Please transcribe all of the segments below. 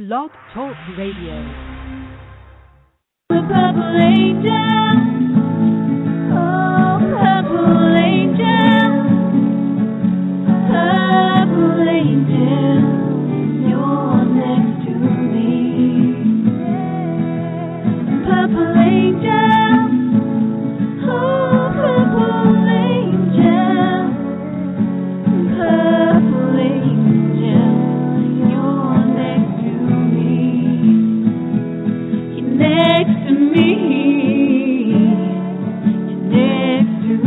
Blog Talk Radio. The purple angel, oh purple angel, you're next to me. Purple angel, oh purple angel, you're next to me. You're next to me. You're next to me.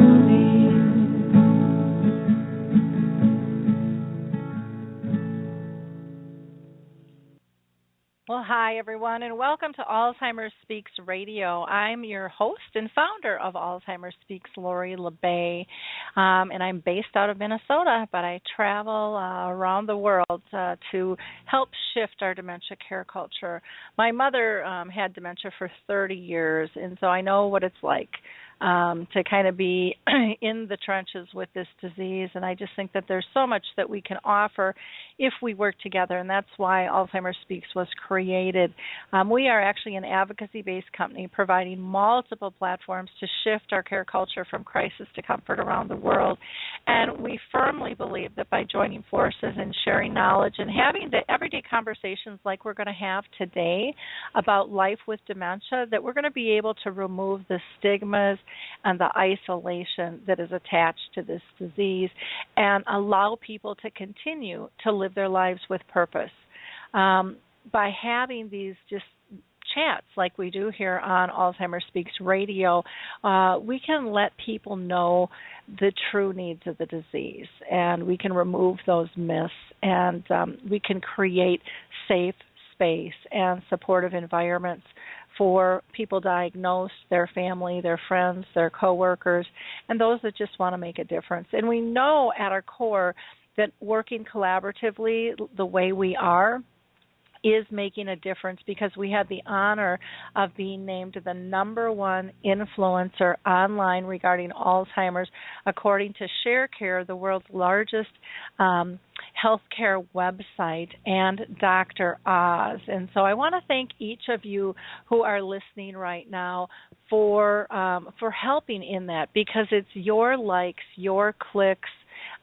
Well, hi, everyone, and welcome to Alzheimer Speaks Radio. I'm your host and founder of Alzheimer Speaks, Lori LeBay, and I'm based out of Minnesota, but I travel around the world to help shift our dementia care culture. My mother had dementia for 30 years, and so I know what it's like to kind of be in the trenches with this disease, and I just think that there's so much that we can offer if we work together, and that's why Alzheimer Speaks was created. We are actually an advocacy-based company providing multiple platforms to shift our care culture from crisis to comfort around the world, and we firmly believe that by joining forces and sharing knowledge and having the everyday conversations like we're going to have today about life with dementia, that we're going to be able to remove the stigmas and the isolation that is attached to this disease and allow people to continue to live their lives with purpose. By having these just chats like we do here on Alzheimer Speaks Radio, we can let people know the true needs of the disease, and we can remove those myths, and we can create safe space and supportive environments for people diagnosed, their family, their friends, their coworkers, and those that just want to make a difference. And we know at our core that working collaboratively the way we are is making a difference, because we had the honor of being named the #1 influencer online regarding Alzheimer's, according to ShareCare, the world's largest healthcare website, and Dr. Oz. And so I want to thank each of you who are listening right now for helping in that, because it's your likes, your clicks.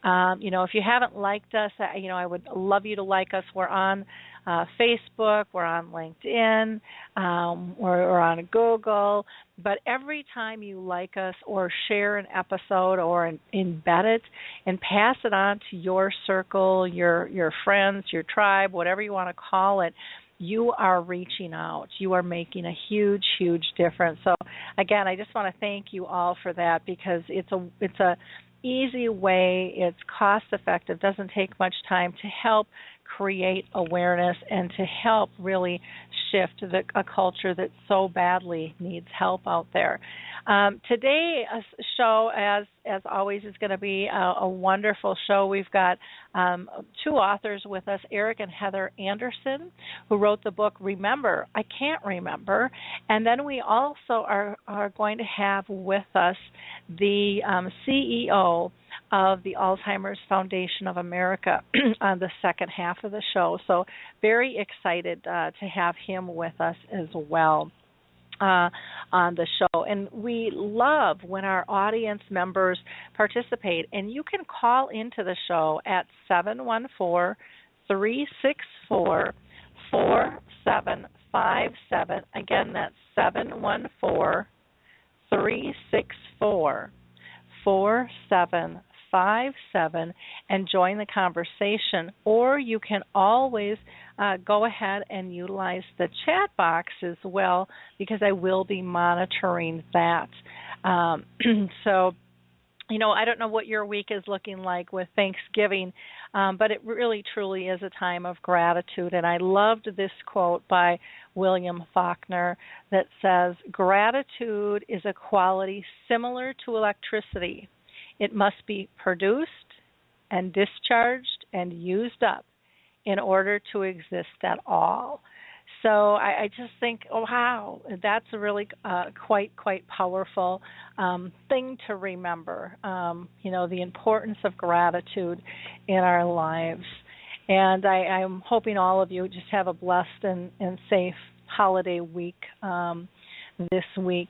If you haven't liked us, I would love you to like us. We're on Facebook, we're on LinkedIn, we're on Google, but every time you like us or share an episode or embed it and pass it on to your circle, your friends, your tribe, whatever you want to call it, you are reaching out. You are making a huge, huge difference. So again, I just want to thank you all for that, because it's a easy way, it's cost effective, doesn't take much time to help create awareness and to help really shift a culture that so badly needs help out there. Today's show, as always, is going to be a wonderful show. We've got two authors with us, Eric and Heather Anderson, who wrote the book Remember, I Can't Remember. And then we also are going to have with us the CEO of the Alzheimer's Foundation of America on the second half of the show. So very excited to have him with us as well on the show. And we love when our audience members participate. And you can call into the show at 714-364-4757. Again, that's 714-364-4757. And join the conversation, or you can always go ahead and utilize the chat box as well, because I will be monitoring that. So, I don't know what your week is looking like with Thanksgiving, but it really, truly is a time of gratitude. And I loved this quote by William Faulkner that says, "Gratitude is a quality similar to electricity. It must be produced and discharged and used up in order to exist at all." So I just think, oh, wow, that's a really quite powerful thing to remember, the importance of gratitude in our lives. And I'm hoping all of you just have a blessed and safe holiday week this week.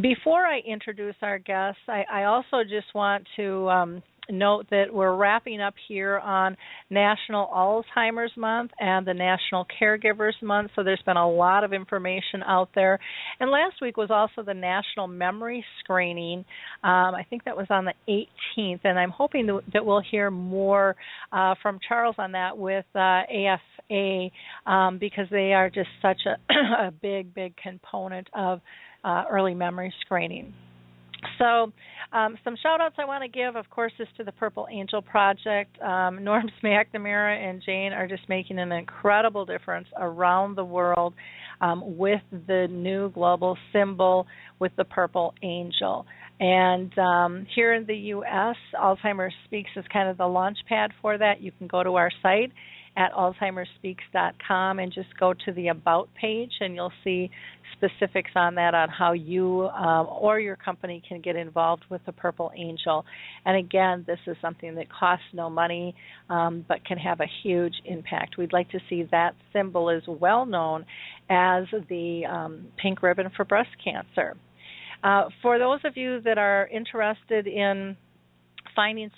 Before I introduce our guests, I also just want to note that we're wrapping up here on National Alzheimer's Month and the National Caregivers Month, so there's been a lot of information out there. And last week was also the National Memory Screening. I think that was on the 18th, and I'm hoping that we'll hear more from Charles on that with AFA because they are just such a big component of early memory screening. So some shout-outs I want to give, of course, is to the Purple Angel Project. Norm McNamara and Jane are just making an incredible difference around the world with the new global symbol with the Purple Angel. And here in the U.S., Alzheimer's Speaks is kind of the launch pad for that. You can go to our site at alzheimerspeaks.com and just go to the About page, and you'll see specifics on that, on how you or your company can get involved with the Purple Angel. And again, this is something that costs no money but can have a huge impact. We'd like to see that symbol as well known as the pink ribbon for breast cancer. For those of you that are interested in finding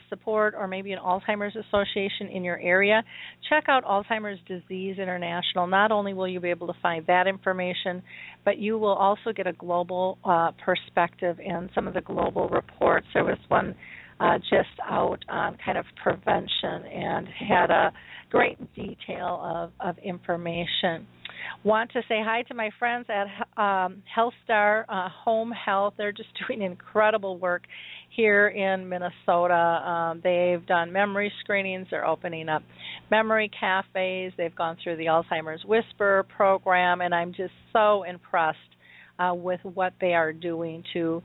support or maybe an Alzheimer's association in your area, check out Alzheimer's Disease International. Not only will you be able to find that information, but you will also get a global perspective and some of the global reports. There was one just out on kind of prevention and had a great detail of information. Want to say hi to my friends at HealthStar Home Health. They're just doing incredible work here in Minnesota. They've done memory screenings. They're opening up memory cafes. They've gone through the Alzheimer's Whisperer program, and I'm just so impressed with what they are doing to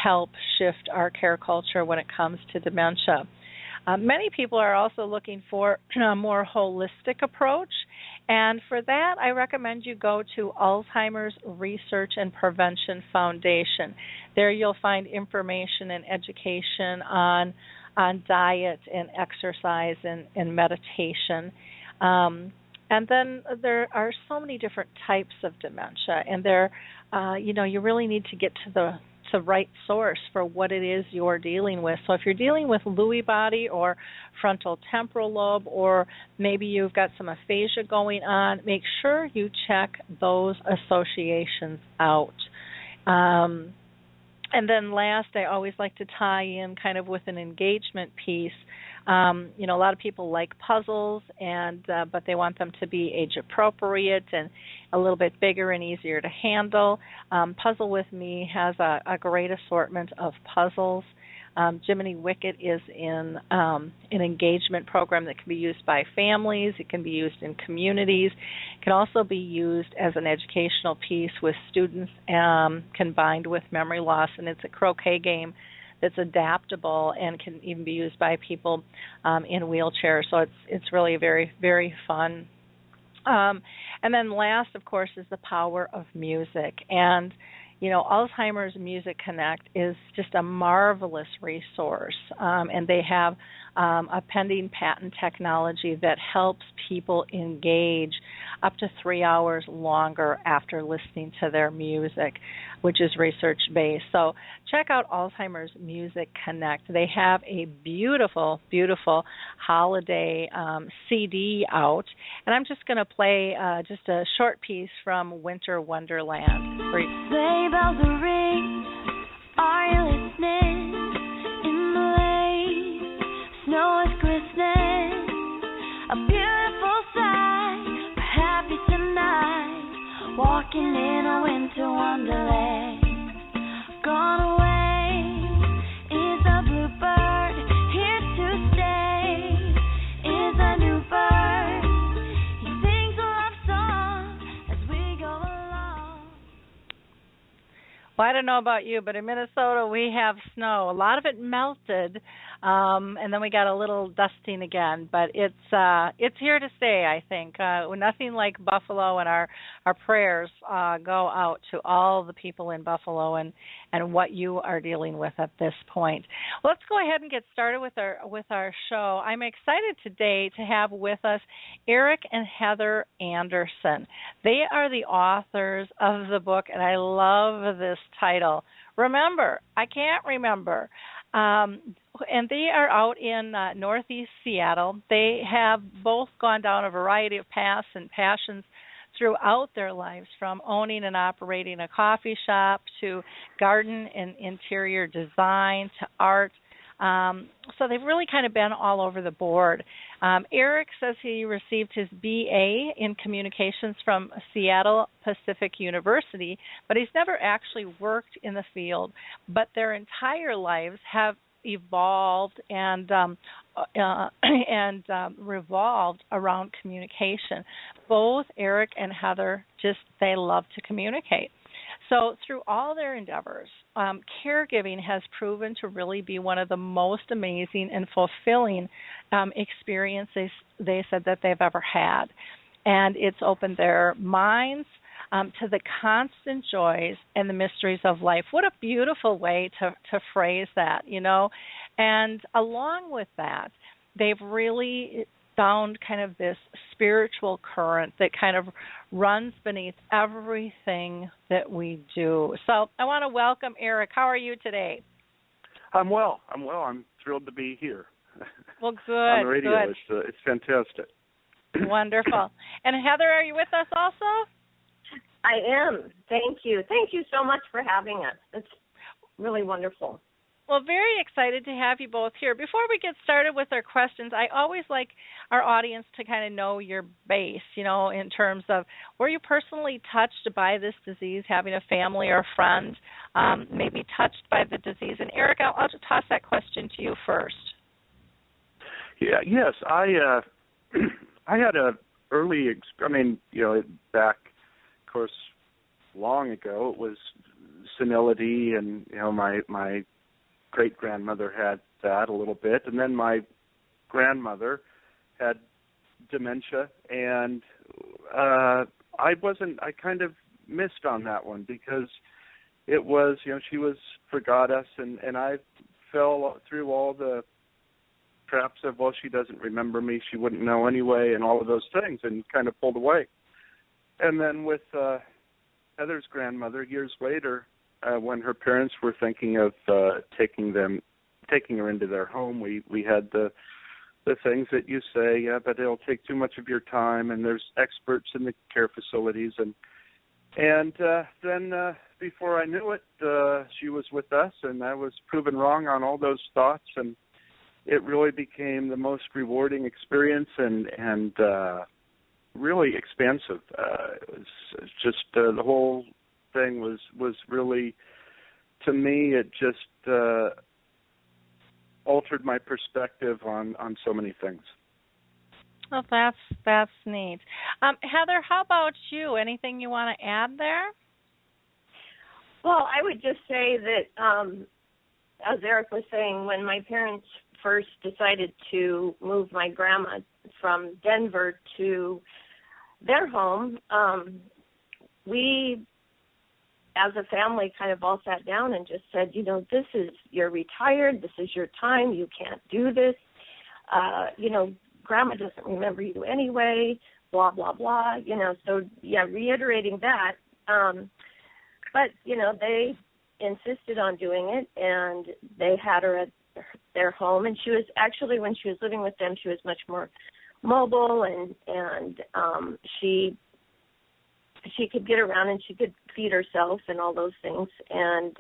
help shift our care culture when it comes to dementia. Many people are also looking for a more holistic approach, and for that, I recommend you go to Alzheimer's Research and Prevention Foundation. There you'll find information and education on diet and exercise and meditation. And then there are so many different types of dementia, and you really need to get to the right source for what it is you're dealing with. So if you're dealing with Lewy body or frontal temporal lobe, or maybe you've got some aphasia going on, make sure you check those associations out. And then last, I always like to tie in kind of with an engagement piece. A lot of people like puzzles, but they want them to be age appropriate and a little bit bigger and easier to handle. Puzzle With Me has a great assortment of puzzles. Jiminy Wicket is in an engagement program that can be used by families. It can be used in communities. It can also be used as an educational piece with students combined with memory loss, and it's a croquet game that's adaptable and can even be used by people in wheelchairs. So it's really very, very fun. And then last, of course, is the power of music. And Alzheimer's Music Connect is just a marvelous resource, and they have a pending patent technology that helps people engage up to 3 hours longer after listening to their music, which is research-based. So check out Alzheimer's Music Connect. They have a beautiful, beautiful holiday CD out, and I'm just going to play just a short piece from Winter Wonderland. Sleigh bells are ringing, are you listening? In the lane, snow is glistening, a beautiful sight. We're happy tonight, walking in a winter wonderland. Gone away is a bluebird, here to stay is a new bird. He sings a love song as we go along. Well, I don't know about you, but in Minnesota we have snow. A lot of it melted And then we got a little dusting again, but it's here to stay, I think. Nothing like Buffalo, and our prayers go out to all the people in Buffalo and what you are dealing with at this point. Let's go ahead and get started with our show. I'm excited today to have with us Eric and Heather Anderson. They are the authors of the book, and I love this title, Remember, I Can't Remember. And they are out in northeast Seattle. They have both gone down a variety of paths and passions throughout their lives, from owning and operating a coffee shop to garden and interior design to art. So they've really kind of been all over the board. Eric says he received his BA in communications from Seattle Pacific University, but he's never actually worked in the field. But their entire lives have evolved and revolved around communication. Both Eric and Heather they love to communicate. So through all their endeavors, caregiving has proven to really be one of the most amazing and fulfilling experiences they said that they've ever had. And it's opened their minds to the constant joys and the mysteries of life. What a beautiful way to phrase that, you know. And along with that, they've really found kind of this spiritual current that kind of runs beneath everything that we do. So I want to welcome Eric. How are you today? I'm well. I'm thrilled to be here. Well, good. On the radio. Good. It's fantastic. Wonderful. And Heather, are you with us also? I am. Thank you. Thank you so much for having us. It's really wonderful. Well, very excited to have you both here. Before we get started with our questions, I always like our audience to kind of know your base, you know, in terms of, were you personally touched by this disease, having a family or a friend maybe touched by the disease? And Eric, I'll just toss that question to you first. Yeah. Yes. I had a early, back, of course, long ago, it was senility, and, you know, my great-grandmother had that a little bit, and then my grandmother had dementia, and I kind of missed on that one because it was, you know, she forgot us, and I fell through all the traps of, well, she doesn't remember me, she wouldn't know anyway, and all of those things, and kind of pulled away. And then with Heather's grandmother, years later, when her parents were thinking of taking her into their home, we had the things that you say, yeah, but it'll take too much of your time, and there's experts in the care facilities, and then before I knew it, she was with us, and I was proven wrong on all those thoughts, and it really became the most rewarding experience and really expansive. It was just the whole thing was really, to me, it just altered my perspective on so many things. Well, that's neat. Heather, how about you? Anything you want to add there? Well, I would just say that, as Eric was saying, when my parents first decided to move my grandma from Denver to their home, we, as a family, kind of all sat down and just said, you know, you're retired, this is your time, you can't do this, you know, Grandma doesn't remember you anyway, blah, blah, blah, you know, so, yeah, reiterating that, but, you know, they insisted on doing it, and they had her at their home, and she was actually, when she was living with them, she was much more mobile, and she could get around, and she could feed herself and all those things. And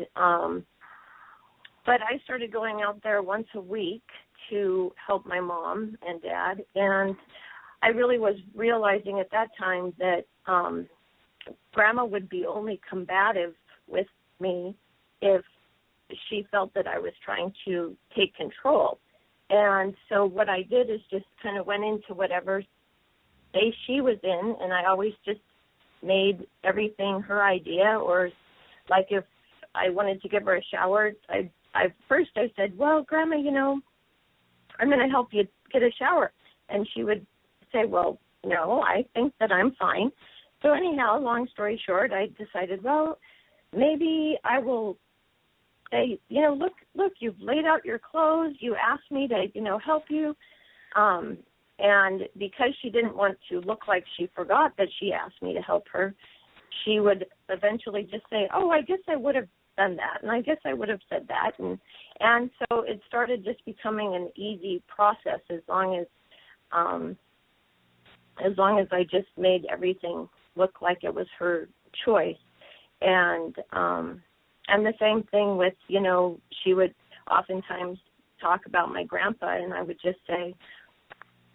but I started going out there once a week to help my mom and dad, and I really was realizing at that time that Grandma would be only combative with me if she felt that I was trying to take control. And so what I did is just kind of went into whatever space she was in, and I always just made everything her idea. Or like if I wanted to give her a shower, I said, well, Grandma, you know, I'm going to help you get a shower. And she would say, well, no, I think that I'm fine. So anyhow, long story short, I decided, well, maybe I will say, look, you've laid out your clothes. You asked me to, help you. And because she didn't want to look like she forgot that she asked me to help her, she would eventually just say, oh, I guess I would have done that, and I guess I would have said that. And so it started just becoming an easy process as long as I just made everything look like it was her choice. And the same thing with, she would oftentimes talk about my grandpa, and I would just say,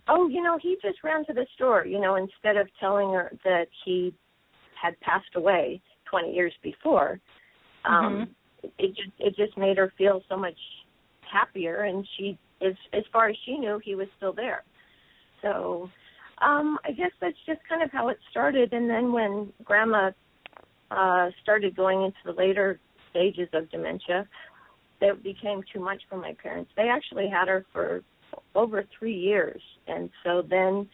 oh, he just ran to the store, instead of telling her that he had passed away 20 years before. It just made her feel so much happier, and she, as far as she knew, he was still there. So I guess that's just kind of how it started. And then when Grandma started going into the later stages of dementia, that became too much for my parents. They actually had her for over 3 years, and so then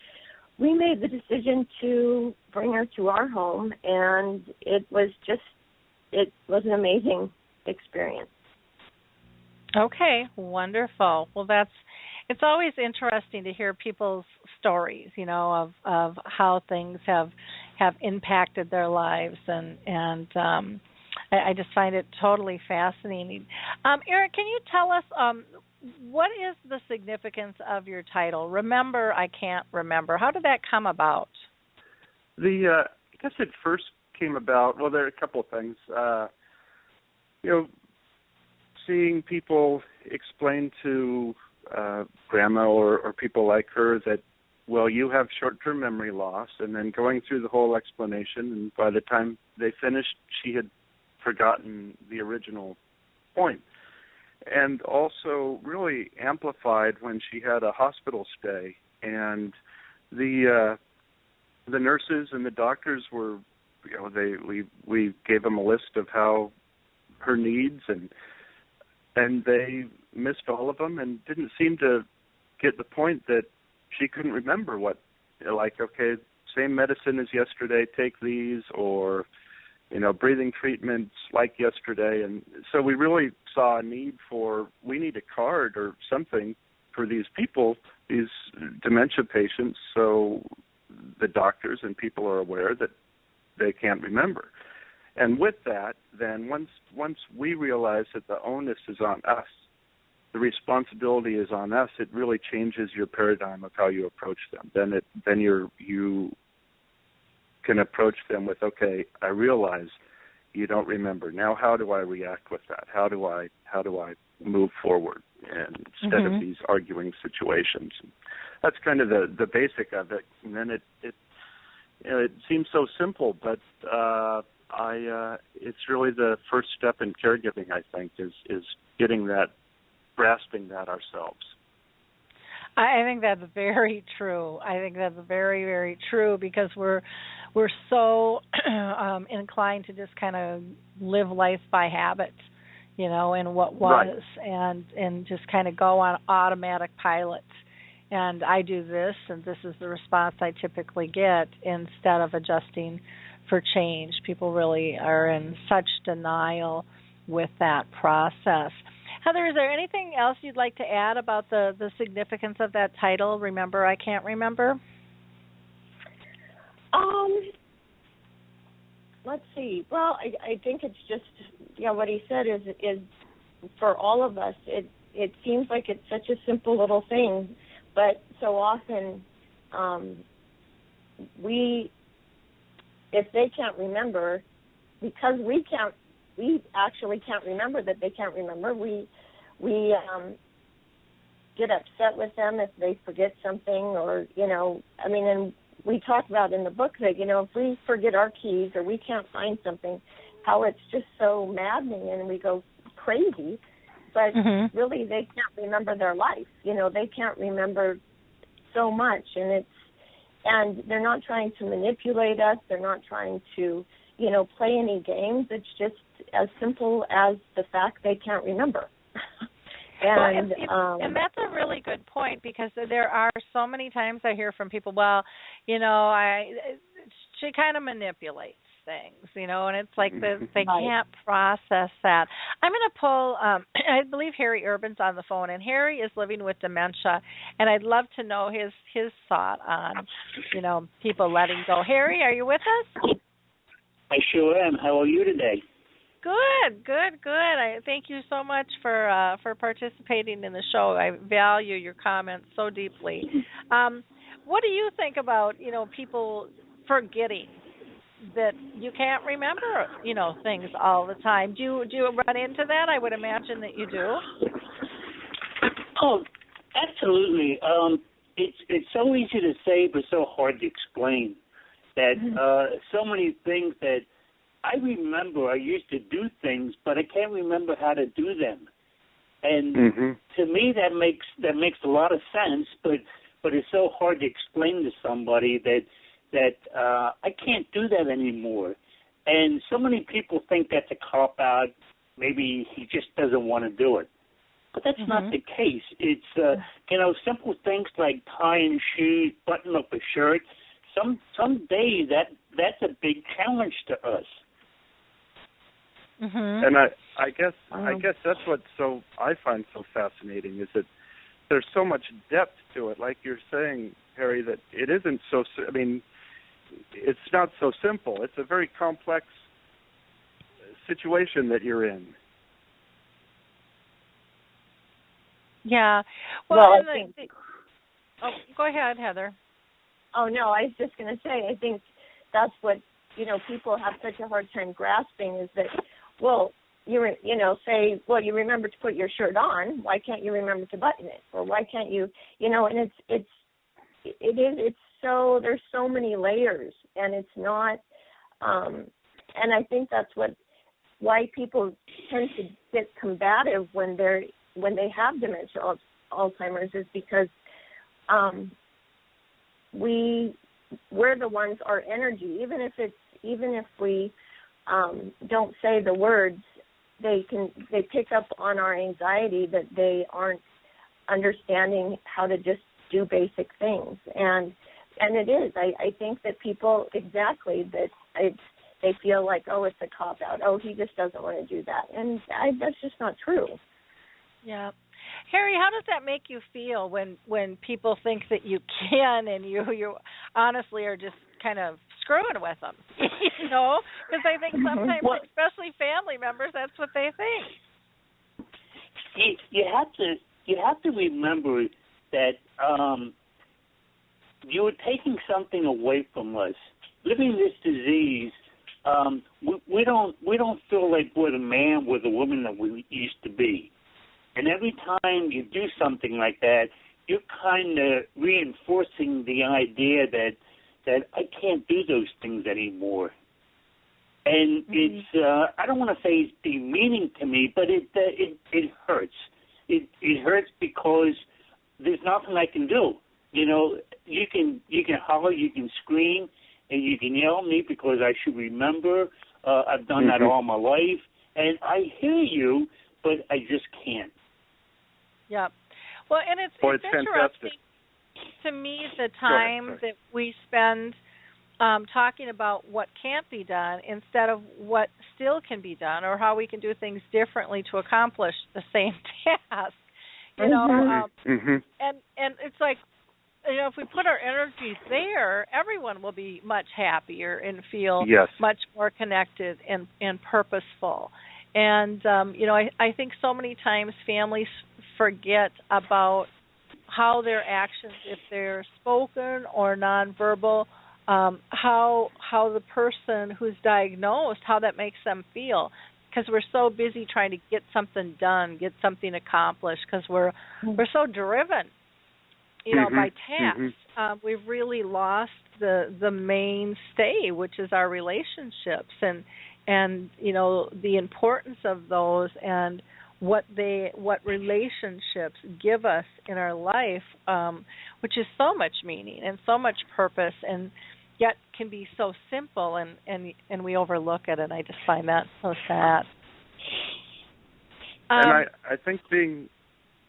we made the decision to bring her to our home, and it was an amazing experience. Okay, wonderful. Well, it's always interesting to hear people's stories, of how things have impacted their lives, and I just find it totally fascinating. Eric, can you tell us what is the significance of your title? Remember, I Can't Remember. How did that come about? I guess it first came about, well, there are a couple of things. Seeing people explain to Grandma or people like her that, well, you have short-term memory loss, and then going through the whole explanation, and by the time they finished, she had forgotten the original point. And also really amplified when she had a hospital stay, and the nurses and the doctors were, we gave them a list of how her needs, and they missed all of them and didn't seem to get the point that she couldn't remember what, okay, same medicine as yesterday, take these, or breathing treatments like yesterday. And so we really saw a need we need a card or something for these people, these dementia patients, so the doctors and people are aware that they can't remember. And with that, then once we realize that the onus is on us, the responsibility is on us, it really changes your paradigm of how you approach them. Then you can approach them with, okay, I realize you don't remember. Now how do I react with that? How do I move forward instead of these arguing situations? That's kind of the basic of it. And then it seems so simple, but it's really the first step in caregiving, I think, is getting that, grasping that ourselves. I think that's very true. I think that's very, very true, because we're so inclined to just kind of live life by habit, and what was, right, and just kind of go on automatic pilot. And I do this, and this is the response I typically get, instead of adjusting for change. People really are in such denial with that process. Heather, is there anything else you'd like to add about the significance of that title, Remember, I Can't Remember? Let's see. Well, I think it's just, what he said is for all of us, it seems like it's such a simple little thing, but so often if they can't remember, because we actually can't remember that they can't remember, we get upset with them if they forget something, or, and we talk about in the book that, if we forget our keys or we can't find something, how it's just so maddening and we go crazy. But really, they can't remember their life. They can't remember so much, and they're not trying to manipulate us. They're not trying to, play any games. It's just as simple as the fact they can't remember. And that's a really good point, because there are so many times I hear from people, well, she kind of manipulates things, and it's like they can't process that. I'm going to pull, I believe Harry Urban's on the phone, and Harry is living with dementia, and I'd love to know his thought on, people letting go. Harry, are you with us? I sure am. How are you today? Good. I thank you so much for participating in the show. I value your comments so deeply. What do you think about people forgetting that you can't remember things all the time? Do you run into that? I would imagine that you do. Oh, absolutely. It's so easy to say, but so hard to explain. That so many things that I remember, I used to do things, but I can't remember how to do them. And to me, that makes a lot of sense, but it's so hard to explain to somebody that I can't do that anymore. And so many people think that's a cop-out. Maybe he just doesn't want to do it. But that's not the case. It's, simple things like tying shoes, button up a shirt. Some days that's a big challenge to us. And I guess that's what I find so fascinating, is that there's so much depth to it. Like you're saying, Harry, that it isn't so. I mean, it's not so simple. It's a very complex situation that you're in. Yeah. Well, go ahead, Heather. Oh, no, I was just going to say, I think that's what, people have such a hard time grasping, is that, well, you remember to put your shirt on. Why can't you remember to button it? Or why can't you, and it's so, there's so many layers, and it's not, and I think that's why people tend to get combative when they have dementia, Alzheimer's, is because we're the ones, our energy, even if we don't say the words, they pick up on our anxiety, that they aren't understanding how to just do basic things. And it is. I think that people, exactly, that they feel like, oh, it's a cop-out. Oh, he just doesn't want to do that. And that's just not true. Yeah. Harry, how does that make you feel when people think that you can, and you honestly are just kind of screwing with them? Because I think sometimes, especially family members, that's what they think. You have to remember that you are taking something away from us. Living this disease, we don't feel like we're the man, we're the woman that we used to be. And every time you do something like that, you're kind of reinforcing the idea that I can't do those things anymore. And it's, I don't want to say it's demeaning to me, but it hurts. It hurts because there's nothing I can do. You can holler, you can scream, and you can yell at me because I should remember. I've done that all my life. And I hear you, but I just can't. Yeah. Well, and it's interesting fantastic to me, the time that we spend talking about what can't be done instead of what still can be done, or how we can do things differently to accomplish the same task. And it's like, if we put our energies there, everyone will be much happier and feel much more connected and purposeful. And, I think so many times families forget about how their actions, if they're spoken or nonverbal, how the person who's diagnosed, how that makes them feel. Because we're so busy trying to get something done, get something accomplished, because we're so driven, by tasks. We've really lost the mainstay, which is our relationships, and the importance of those, and what relationships give us in our life, which is so much meaning and so much purpose, and yet can be so simple, and we overlook it, and I just find that so sad. And I think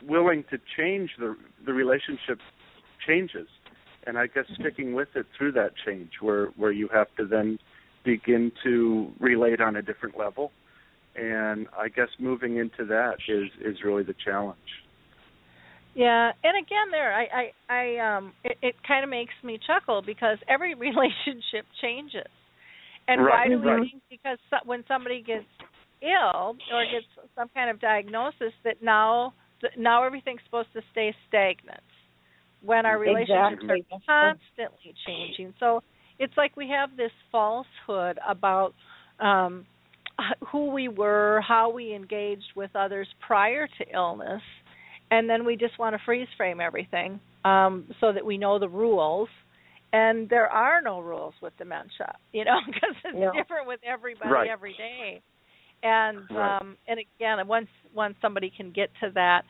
willing to change, the relationship changes. And I guess sticking with it through that change, where you have to then begin to relate on a different level. And I guess moving into that is really the challenge. Yeah, and again, it kind of makes me chuckle because every relationship changes. And why do we think? Because when somebody gets ill or gets some kind of diagnosis, that now everything's supposed to stay stagnant, when our relationships are constantly changing. So it's like we have this falsehood about who we were, how we engaged with others prior to illness, and then we just want to freeze frame everything so that we know the rules. And there are no rules with dementia, because it's different with everybody every day. And and again, once somebody can get to that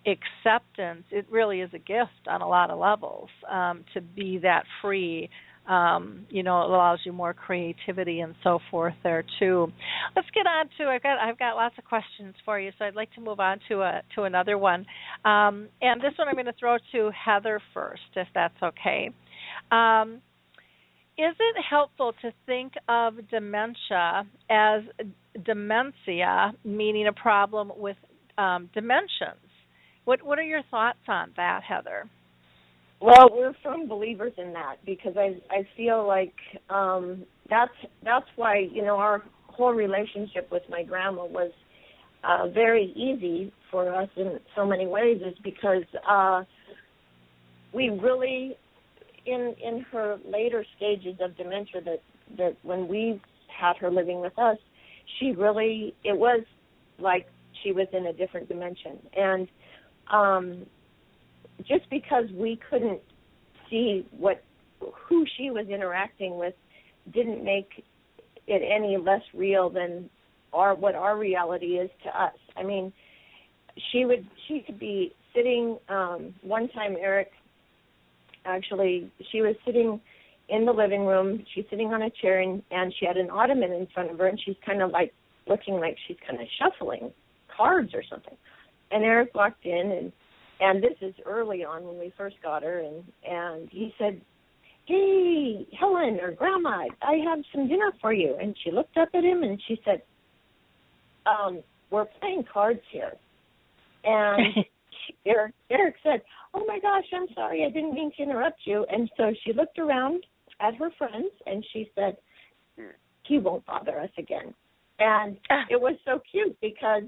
acceptance, it really is a gift on a lot of levels to be that free. It allows you more creativity and so forth there too. Let's get on to. I've got lots of questions for you, so I'd like to move on to another one. And this one I'm going to throw to Heather first, if that's okay. Is it helpful to think of dementia as dementia, meaning a problem with dimensions? What are your thoughts on that, Heather? Well, we're firm believers in that because I feel like that's why our whole relationship with my grandma was very easy for us in so many ways, is because we really in her later stages of dementia that when we had her living with us, it was like she was in a different dimension. And just because we couldn't see who she was interacting with didn't make it any less real than what our reality is to us. I mean, she could be sitting, one time Eric, actually, she was sitting in the living room. She's sitting on a chair, and she had an ottoman in front of her, and she's kind of like looking like she's kind of shuffling cards or something. And Eric walked in, and this is early on when we first got her, and he said, "Hey, Helen, or Grandma, I have some dinner for you." And she looked up at him, and she said, "We're playing cards here." And Eric said, "Oh, my gosh, I'm sorry. I didn't mean to interrupt you." And so she looked around at her friends, and she said, "He won't bother us again." And it was so cute because,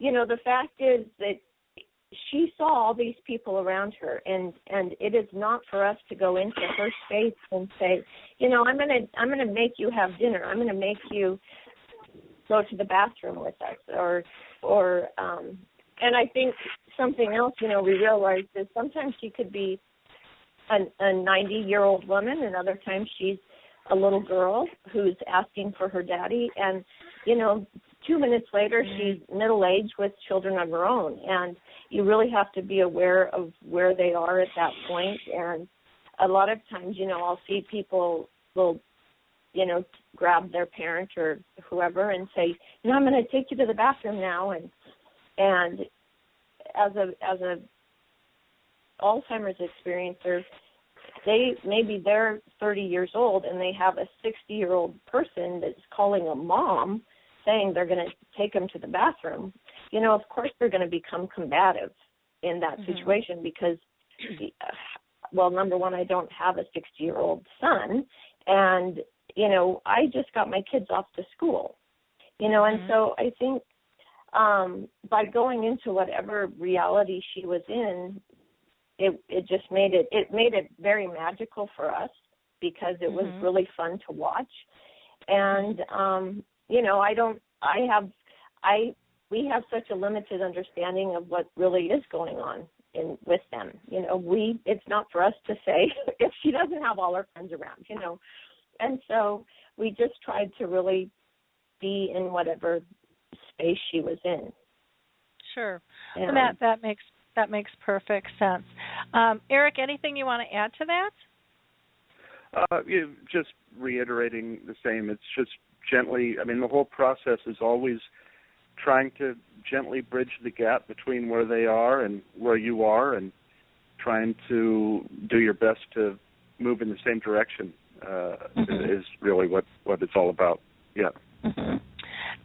the fact is that she saw all these people around her, and it is not for us to go into her space and say, I'm gonna make you have dinner. I'm gonna make you go to the bathroom with us, or and I think something else, we realized is sometimes she could be a 90-year-old woman, and other times she's a little girl who's asking for her daddy, and 2 minutes later she's middle-aged with children of her own, and you really have to be aware of where they are at that point. And a lot of times, I'll see people will, grab their parent or whoever and say, I'm going to take you to the bathroom now, and as a Alzheimer's experiencer, they're 30 years old and they have a 60-year-old person that's calling a mom saying they're going to take them to the bathroom. Of course they're going to become combative in that situation because, well, number one, I don't have a 60-year-old son, and, I just got my kids off to school, and so I think by going into whatever reality she was in, it just made it very magical for us because it was really fun to watch. And we have such a limited understanding of what really is going on with them. It's not for us to say if she doesn't have all her friends around, And so we just tried to really be in whatever space she was in. Sure. And that makes perfect sense. Eric, anything you want to add to that? Just reiterating the same. It's just gently. I mean, the whole process is always trying to gently bridge the gap between where they are and where you are, and trying to do your best to move in the same direction is really what it's all about. Yeah. Mm-hmm.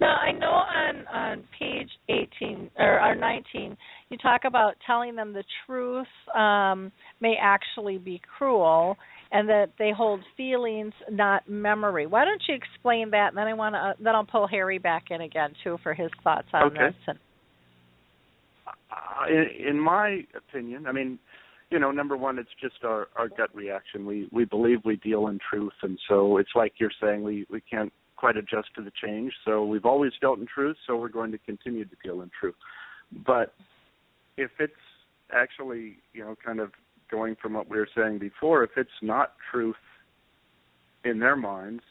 Now, I know on page 18 or 19, you talk about telling them the truth may actually be cruel, and that they hold feelings, not memory. Why don't you explain that? And then then I'll pull Harry back in again too for his thoughts on this. In my opinion, I mean, number one, it's just our gut reaction. We believe we deal in truth, and so it's like you're saying, we can't quite adjust to the change. So we've always dealt in truth, so we're going to continue to deal in truth. But if it's actually, kind of going from what we were saying before, if it's not truth in their minds,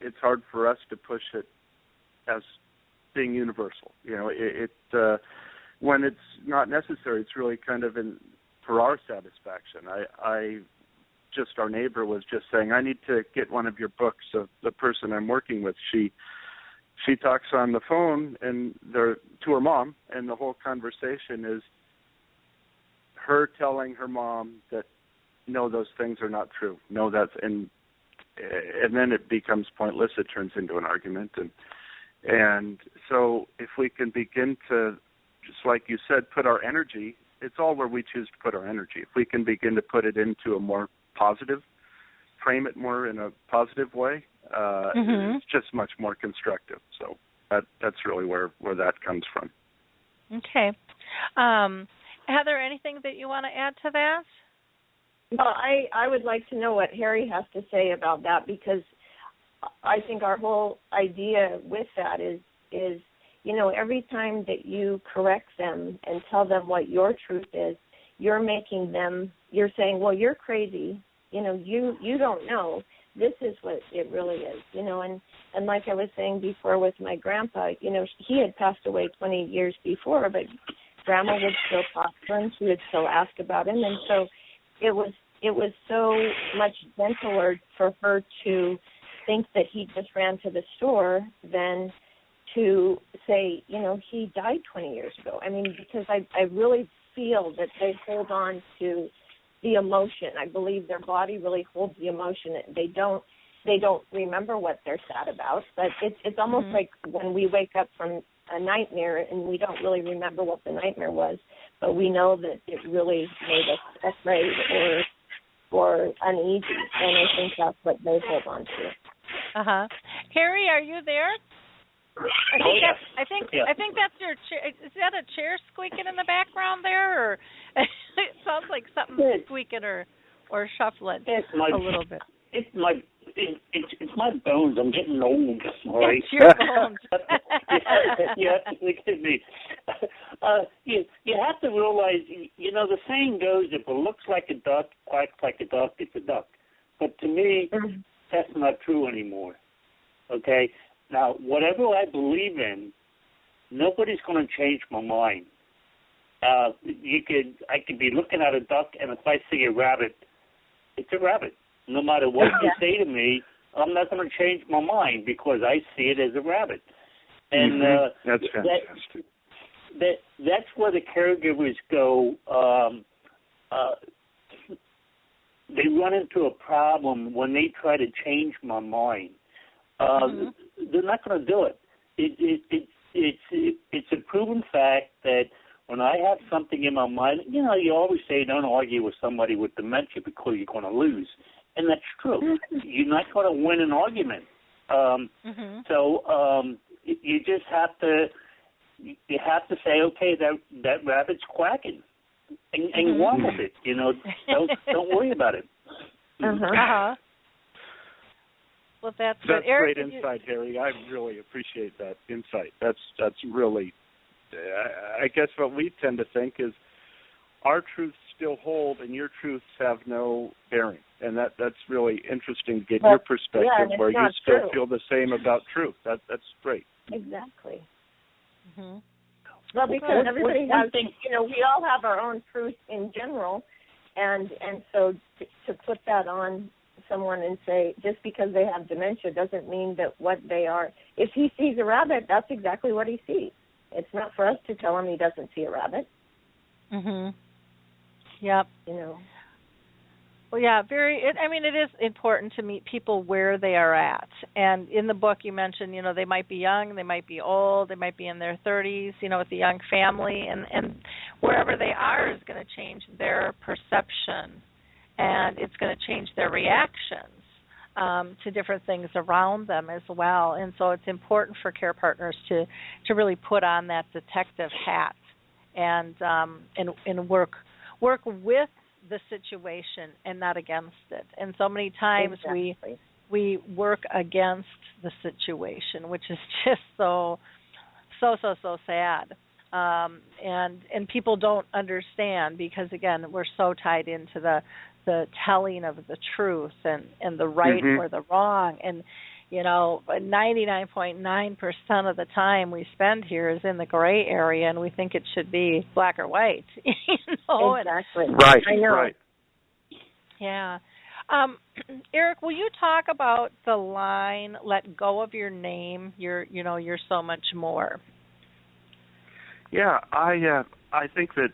it's hard for us to push it as being universal. When it's not necessary, it's really kind of for our satisfaction. Our neighbor was just saying, I need to get one of your books of the person I'm working with. She talks on the phone and to her mom, and the whole conversation is her telling her mom that, no, those things are not true. No, and then it becomes pointless. It turns into an argument. And so if we can begin to, just like you said, put our energy, it's all where we choose to put our energy. If we can begin to put it into a more positive, frame it more in a positive way, it's just much more constructive. So that's really where that comes from. Okay. Heather, anything that you want to add to that? Well, I would like to know what Harry has to say about that, because I think our whole idea with that is every time that you correct them and tell them what your truth is, you're saying, well, you're crazy. You don't know. This is what it really is, and like I was saying before with my grandpa, he had passed away 20 years before, but Grandma would still talk to him. She would still ask about him, and so it was so much gentler for her to think that he just ran to the store than to say, he died 20 years ago. I mean, because I really feel that they hold on to the emotion. I believe their body really holds the emotion. They don't remember what they're sad about, but it's almost like when we wake up from a nightmare and we don't really remember what the nightmare was, but we know that it really made us afraid or uneasy, and I think that's what they hold on to. Harry, are you there? I think that's your chair. Is that a chair squeaking in the background there, or it sounds like something squeaking or shuffling a little bit? It's my bones. I'm getting old. Right? It's your bones. Look at me. You have to realize, the saying goes, if it looks like a duck, quacks like a duck, it's a duck. But to me, that's not true anymore. Okay? Now, whatever I believe in, nobody's going to change my mind. I could be looking at a duck, and if I see a rabbit, it's a rabbit. No matter what you say to me, I'm not going to change my mind because I see it as a rabbit. And that's fantastic. That's where the caregivers go. They run into a problem when they try to change my mind. They're not going to do it. It's a proven fact that when I have something in my mind, you always say don't argue with somebody with dementia because you're going to lose. And that's true. You're not going to win an argument. So you just have to say, okay, that rabbit's quacking, and go on with it. Don't worry about it. Well, that's good. Eric, great insight, Harry. I really appreciate that insight. That's really, I guess what we tend to think is our truths still hold and your truths have no bearing. And that's really interesting to get your perspective where you still feel the same about truth. That's great. Exactly. Well, because everybody has, we all have our own truth in general, and so to put that on someone and say just because they have dementia doesn't mean that what they are. If he sees a rabbit, that's exactly what he sees, It's not for us to tell him he doesn't see a rabbit. Mhm. Yep. You know. Well, yeah, it is important to meet people where they are at. And in the book you mentioned, they might be young, they might be old, they might be in their 30s, with a young family, and wherever they are is going to change their perception, and it's going to change their reactions to different things around them as well. And so it's important for care partners to really put on that detective hat and work with the situation and not against it. And so many times exactly. we work against the situation, which is just so sad. And people don't understand because, again, we're so tied into the telling of the truth and the right or the wrong. And 99.9% of the time we spend here is in the gray area, and we think it should be black or white. Exactly. Right. I know. Right. Yeah. Eric, will you talk about the line, "Let go of your name, you're so much more"? Yeah, I think that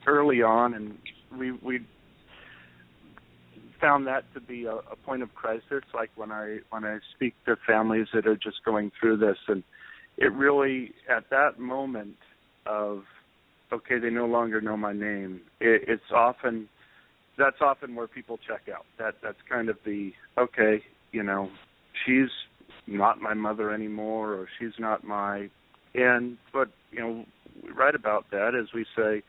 early on, and we found that to be a point of crisis. Like when I speak to families that are just going through this, and it really at that moment of okay, they no longer know my name. That's often where people check out. That's kind of the okay, she's not my mother anymore, or she's not my. But we write about that as we say,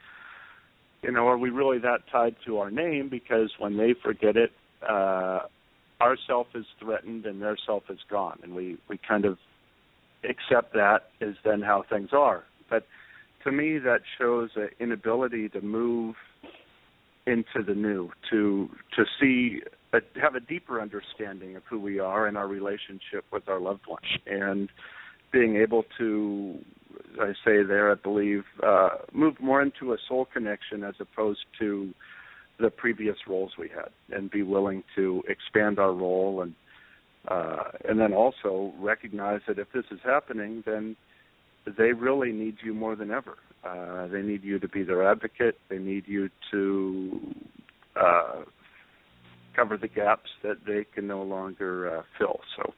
are we really that tied to our name? Because when they forget it, our self is threatened and their self is gone, and we kind of accept that as then how things are. But to me, that shows an inability to move into the new, to see, have a deeper understanding of who we are and our relationship with our loved ones, and being able to, I say there, I believe, move more into a soul connection as opposed to the previous roles we had, and be willing to expand our role, and then also recognize that if this is happening, then they really need you more than ever. They need you to be their advocate. They need you to cover the gaps that they can no longer fill. So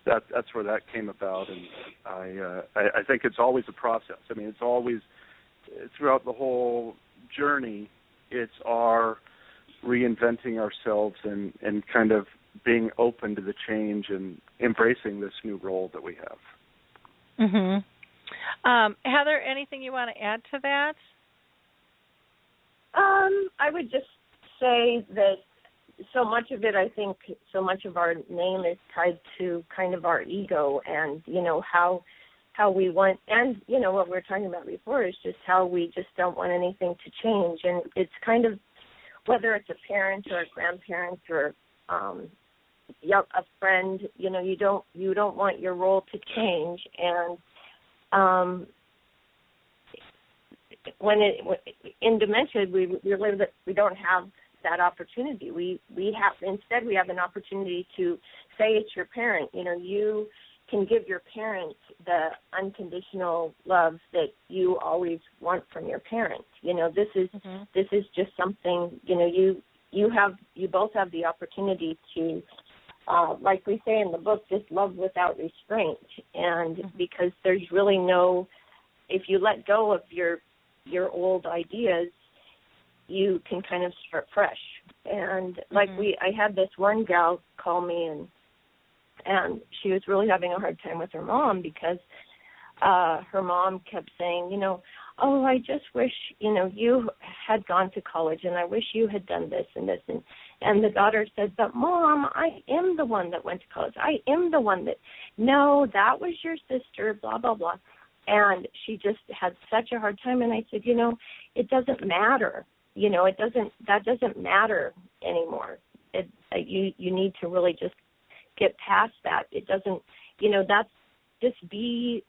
that's where that came about, and I think it's always a process. I mean, it's always throughout the whole journey. It's our reinventing ourselves and kind of being open to the change and embracing this new role that we have. Mhm. Heather, anything you want to add to that? I would just say that so much of it, I think, so much of our name is tied to kind of our ego, and how we want, and what we were talking about before is just how we just don't want anything to change, and it's kind of whether it's a parent or a grandparent or a friend, you don't want your role to change, and in dementia, we don't have that opportunity. We have an opportunity to say it's your parent. You can give your parent the unconditional love that you always want from your parent. This is just something. You both have the opportunity to, like we say in the book, just love without restraint. And because there's really no, if you let go of your old ideas, you can kind of start fresh. And like I had this one gal call me, and she was really having a hard time with her mom because her mom kept saying, oh, I just wish, you had gone to college, and I wish you had done this and this. And the daughter said, but Mom, I am the one that went to college. I am the one that, no, that was your sister, blah, blah, blah. And she just had such a hard time. And I said, it doesn't matter. That doesn't matter anymore. You need to really just get past that. It doesn't, that's just be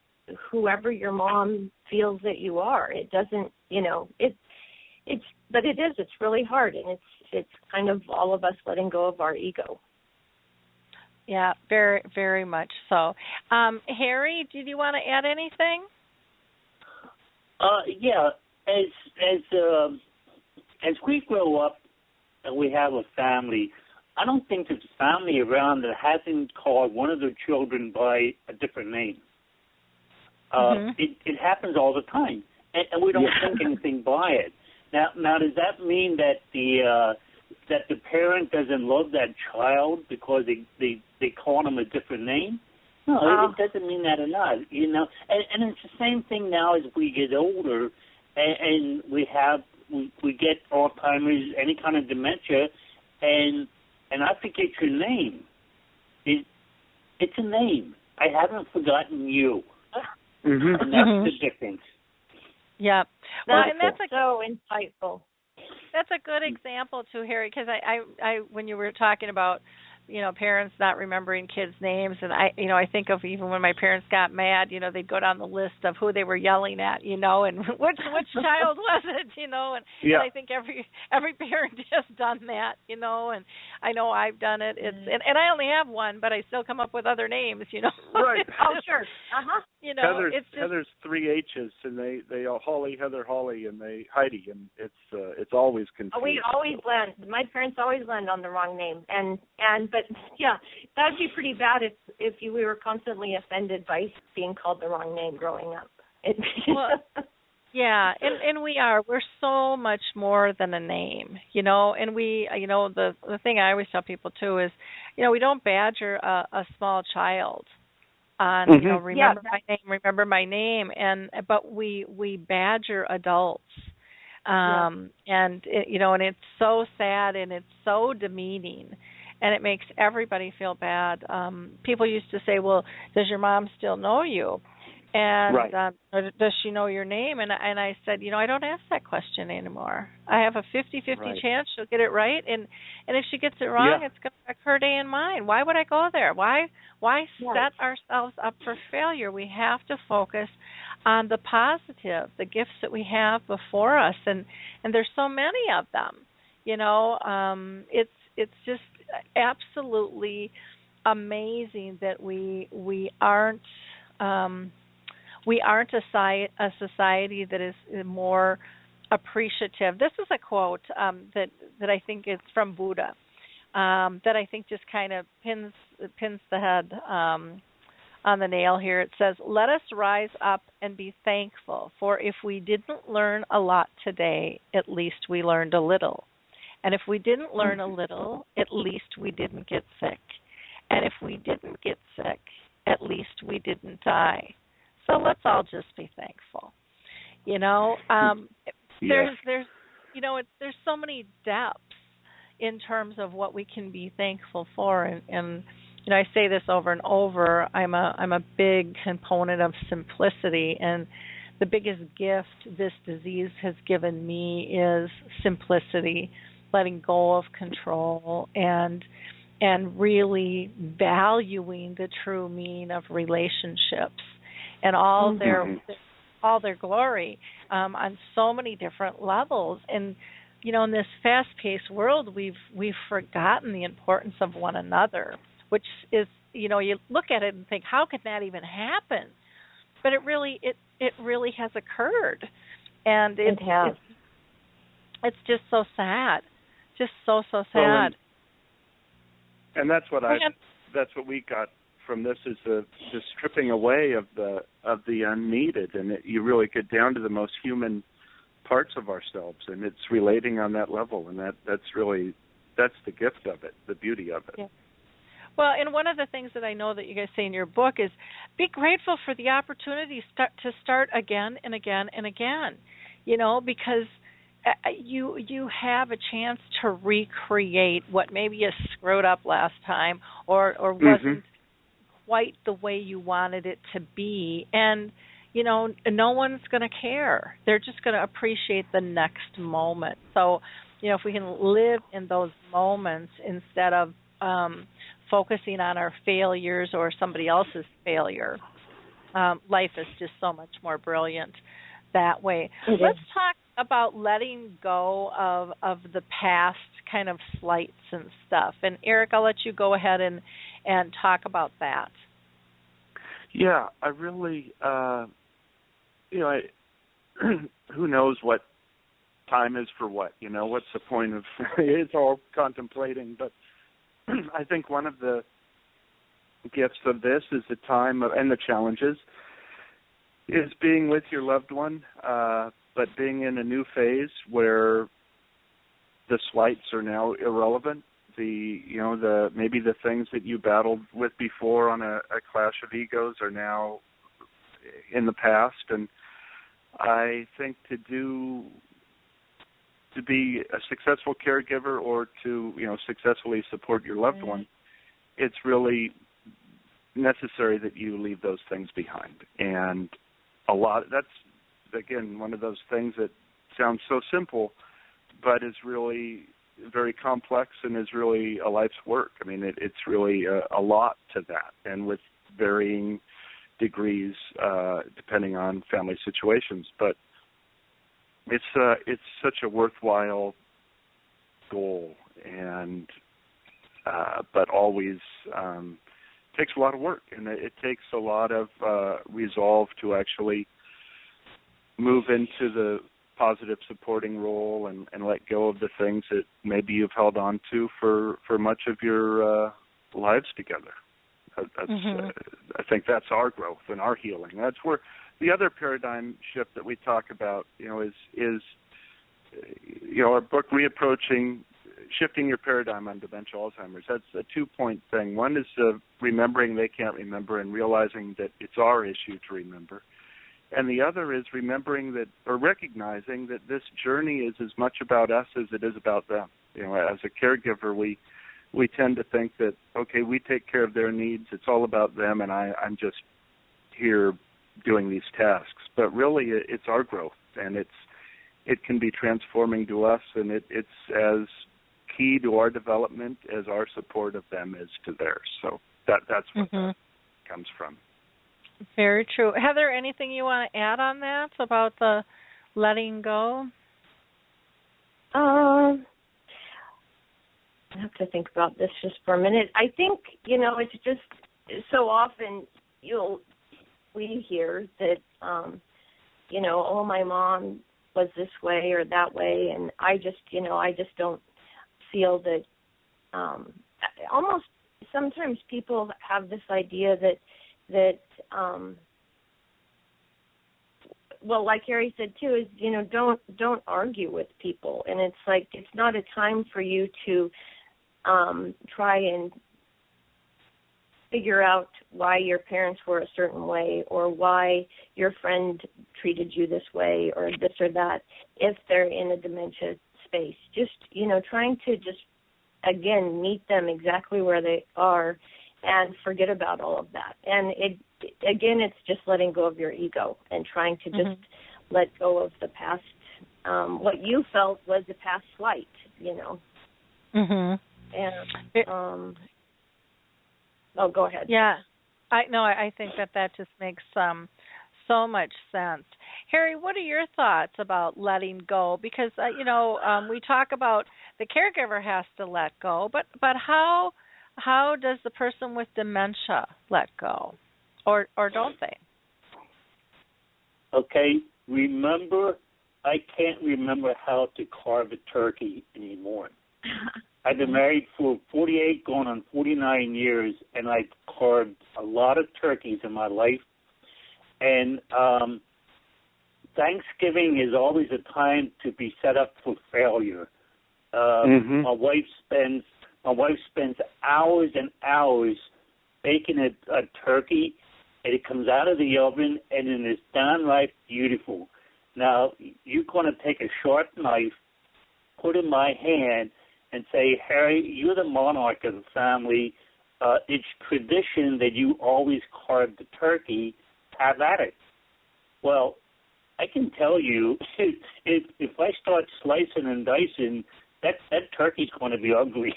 whoever your mom feels that you are. It doesn't, but it is, it's really hard, and it's kind of all of us letting go of our ego. Yeah, very, very much so. Harry, did you want to add anything? Yeah, as we grow up and we have a family, I don't think there's a family around that hasn't called one of their children by a different name. It happens all the time, and we don't think anything by it. Now, does that mean that the parent doesn't love that child because they call him a different name? No, it doesn't mean that or not. And it's the same thing now as we get older, and we get Alzheimer's, any kind of dementia, and I forget your name. It's a name. I haven't forgotten you. And that's the difference. Yeah. Well, and that's so insightful. That's a good example too, Harry, because I when you were talking about, parents not remembering kids' names, and I think of even when my parents got mad, they'd go down the list of who they were yelling at, and which child was it, and I think every parent has done that, and I know I've done it. It's and I only have one, but I still come up with other names, Right. Oh, sure. Heather's 3 H's, and they all Holly, Heather, Holly, and Heidi, and it's always confusing. We always land. My parents always land on the wrong name, but yeah, that would be pretty bad if we were constantly offended by being called the wrong name growing up. Yeah, and we're so much more than a name, and we, the thing I always tell people too is, we don't badger a small child on, remember my name, but we badger adults. And it's so sad and it's so demeaning, and it makes everybody feel bad. People used to say, well, does your mom still know you? And or does she know your name? And I said, I don't ask that question anymore. I have a 50-50 chance she'll get it right, and if she gets it wrong, it's going to affect her day and mine. Why would I go there? Why set ourselves up for failure? We have to focus on the positive, the gifts that we have before us, and there's so many of them. It's just absolutely amazing that we aren't a society that is more appreciative. This is a quote that I think is from Buddha, that I think just kind of pins the head on the nail here. It says, "Let us rise up and be thankful, for if we didn't learn a lot today, at least we learned a little. And if we didn't learn a little, at least we didn't get sick. And if we didn't get sick, at least we didn't die. So let's all just be thankful." There's so many depths in terms of what we can be thankful for, and I say this over and over. I'm a big component of simplicity, and the biggest gift this disease has given me is simplicity, letting go of control, and really valuing the true meaning of relationships and all their glory on so many different levels. And in this fast-paced world, we've forgotten the importance of one another, which is, you look at it and think, how could that even happen? But it really has occurred, and it has. It's just so sad, just so sad. And that's what we got from this, is the stripping away of the unneeded, and you really get down to the most human parts of ourselves, and it's relating on that level, and that's the gift of it, the beauty of it. Yeah. Well, and one of the things that I know that you guys say in your book is be grateful for the opportunity to start again and again and again, because you have a chance to recreate what maybe you screwed up last time or wasn't quite the way you wanted it to be. And, no one's going to care. They're just going to appreciate the next moment. So, if we can live in those moments instead of focusing on our failures or somebody else's failure, life is just so much more brilliant that way. Let's talk about letting go of the past kind of slights and stuff. And Eric, I'll let you go ahead and talk about that. Yeah, I really, who knows what time is for what? What's the point of it's all contemplating. But I think one of the gifts of this is the time and the challenges is being with your loved one, but being in a new phase where the slights are now irrelevant. Maybe the things that you battled with before on a clash of egos are now in the past. And I think to be a successful caregiver or to successfully support your loved one, it's really necessary that you leave those things behind. And that's again one of those things that sounds so simple, but is really very complex and is really a life's work. I mean, it's really a lot to that, and with varying degrees depending on family situations. But it's such a worthwhile goal, and but always takes a lot of work, and it takes a lot of resolve to actually move into the positive supporting role and let go of the things that maybe you've held on to for much of your lives together. I think that's our growth and our healing. That's where the other paradigm shift that we talk about, is our book, Reapproaching, Shifting Your Paradigm on Dementia, Alzheimer's. That's a 2-point thing. One is remembering they can't remember and realizing that it's our issue to remember. And the other is recognizing that this journey is as much about us as it is about them. As a caregiver, we tend to think that, okay, we take care of their needs, it's all about them, and I'm just here doing these tasks. But really, it's our growth, and it can be transforming to us, and it's as key to our development as our support of them is to theirs. So that's what that comes from. Very true. Heather, anything you want to add on that about the letting go? I have to think about this just for a minute. I think, it's just so often we hear that, oh, my mom was this way or that way, and I just don't feel that, almost sometimes people have this idea that well, like Harry said too, is don't argue with people, and it's like it's not a time for you to try and figure out why your parents were a certain way or why your friend treated you this way or this or that if they're in a dementia space. Just trying to just again meet them exactly where they are and forget about all of that. And it's just letting go of your ego and trying to just let go of the past, what you felt was the past slight, And, go ahead. Yeah. I think that just makes so much sense. Harry, what are your thoughts about letting go? Because, we talk about the caregiver has to let go, but how does the person with dementia let go? Or don't they? Okay, remember, I can't remember how to carve a turkey anymore. I've been married for 48, going on 49 years, and I've carved a lot of turkeys in my life. And Thanksgiving is always a time to be set up for failure. My wife spends hours and hours baking a turkey, and it comes out of the oven, and it is downright beautiful. Now, you're going to take a sharp knife, put it in my hand, and say, Harry, you're the monarch of the family. It's tradition that you always carve the turkey. Have at it. Well, I can tell you, if I start slicing and dicing, that turkey's going to be ugly.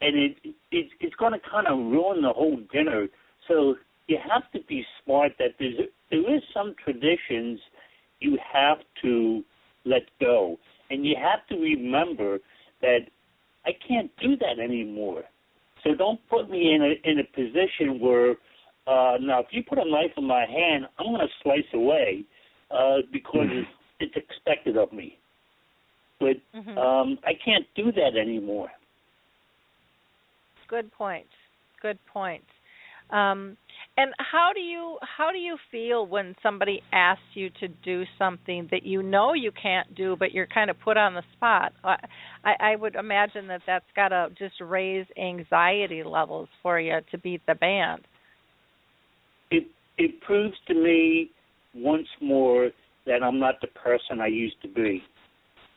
And it's going to kind of ruin the whole dinner. So you have to be smart that there is some traditions you have to let go. And you have to remember that I can't do that anymore. So don't put me in a position where, now if you put a knife in my hand, I'm going to slice away because it's expected of me. But I can't do that anymore. Good point. Good point. And how do you feel when somebody asks you to do something that you know you can't do, but you're kind of put on the spot? I would imagine that that's got to just raise anxiety levels for you to beat the band. It proves to me once more that I'm not the person I used to be.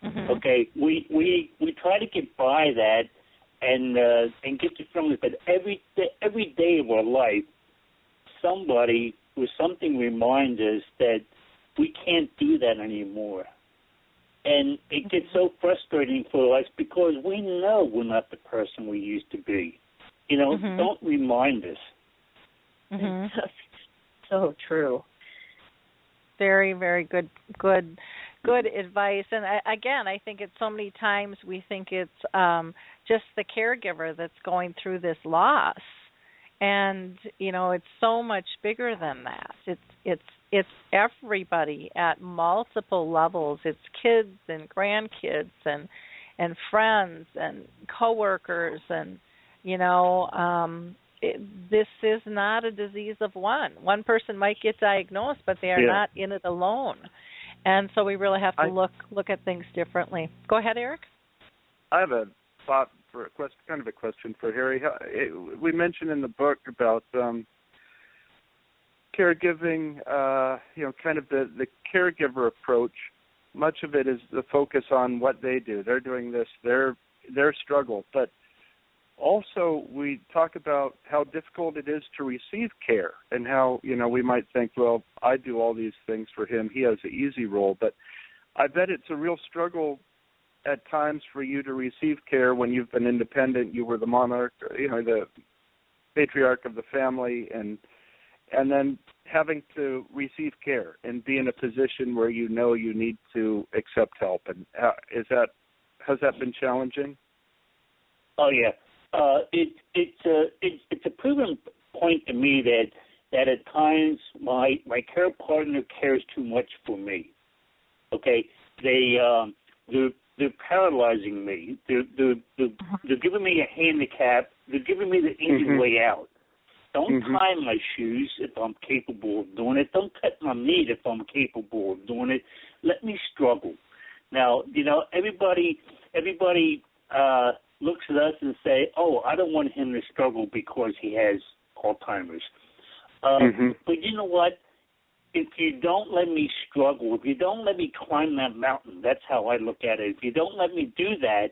Mm-hmm. Okay, we try to get by that and get to from it, but every day of our life, somebody or something reminds us that we can't do that anymore. And it gets so frustrating for us because we know we're not the person we used to be. You know, don't remind us. Mm-hmm. So true. Very, very good advice. And I think it's so many times we think it's just the caregiver that's going through this loss. And, you know, it's so much bigger than that. It's everybody at multiple levels. It's kids and grandkids and friends and coworkers, and, you know, this is not a disease of one. One person might get diagnosed, but they are not in it alone. And so we really have to look at things differently. Go ahead, Eric. I have a thought for a question for Harry. We mentioned in the book about caregiving, kind of the caregiver approach. Much of it is the focus on what they do. They're doing this, their struggle. But also we talk about how difficult it is to receive care and how, you know, we might think, well, I do all these things for him. He has an easy role. But I bet it's a real struggle at times for you to receive care when you've been independent. You were the monarch, you know, the patriarch of the family, and then having to receive care and be in a position where you know you need to accept help. And has that been challenging? Oh yeah, it's a proven point to me that at times my care partner cares too much for me. Okay, they're paralyzing me. They're giving me a handicap. They're giving me the easy way out. Don't tie my shoes if I'm capable of doing it. Don't cut my meat if I'm capable of doing it. Let me struggle. Now, you know, everybody looks at us and say, "Oh, I don't want him to struggle because he has Alzheimer's." But you know what? If you don't let me struggle, if you don't let me climb that mountain, that's how I look at it. If you don't let me do that,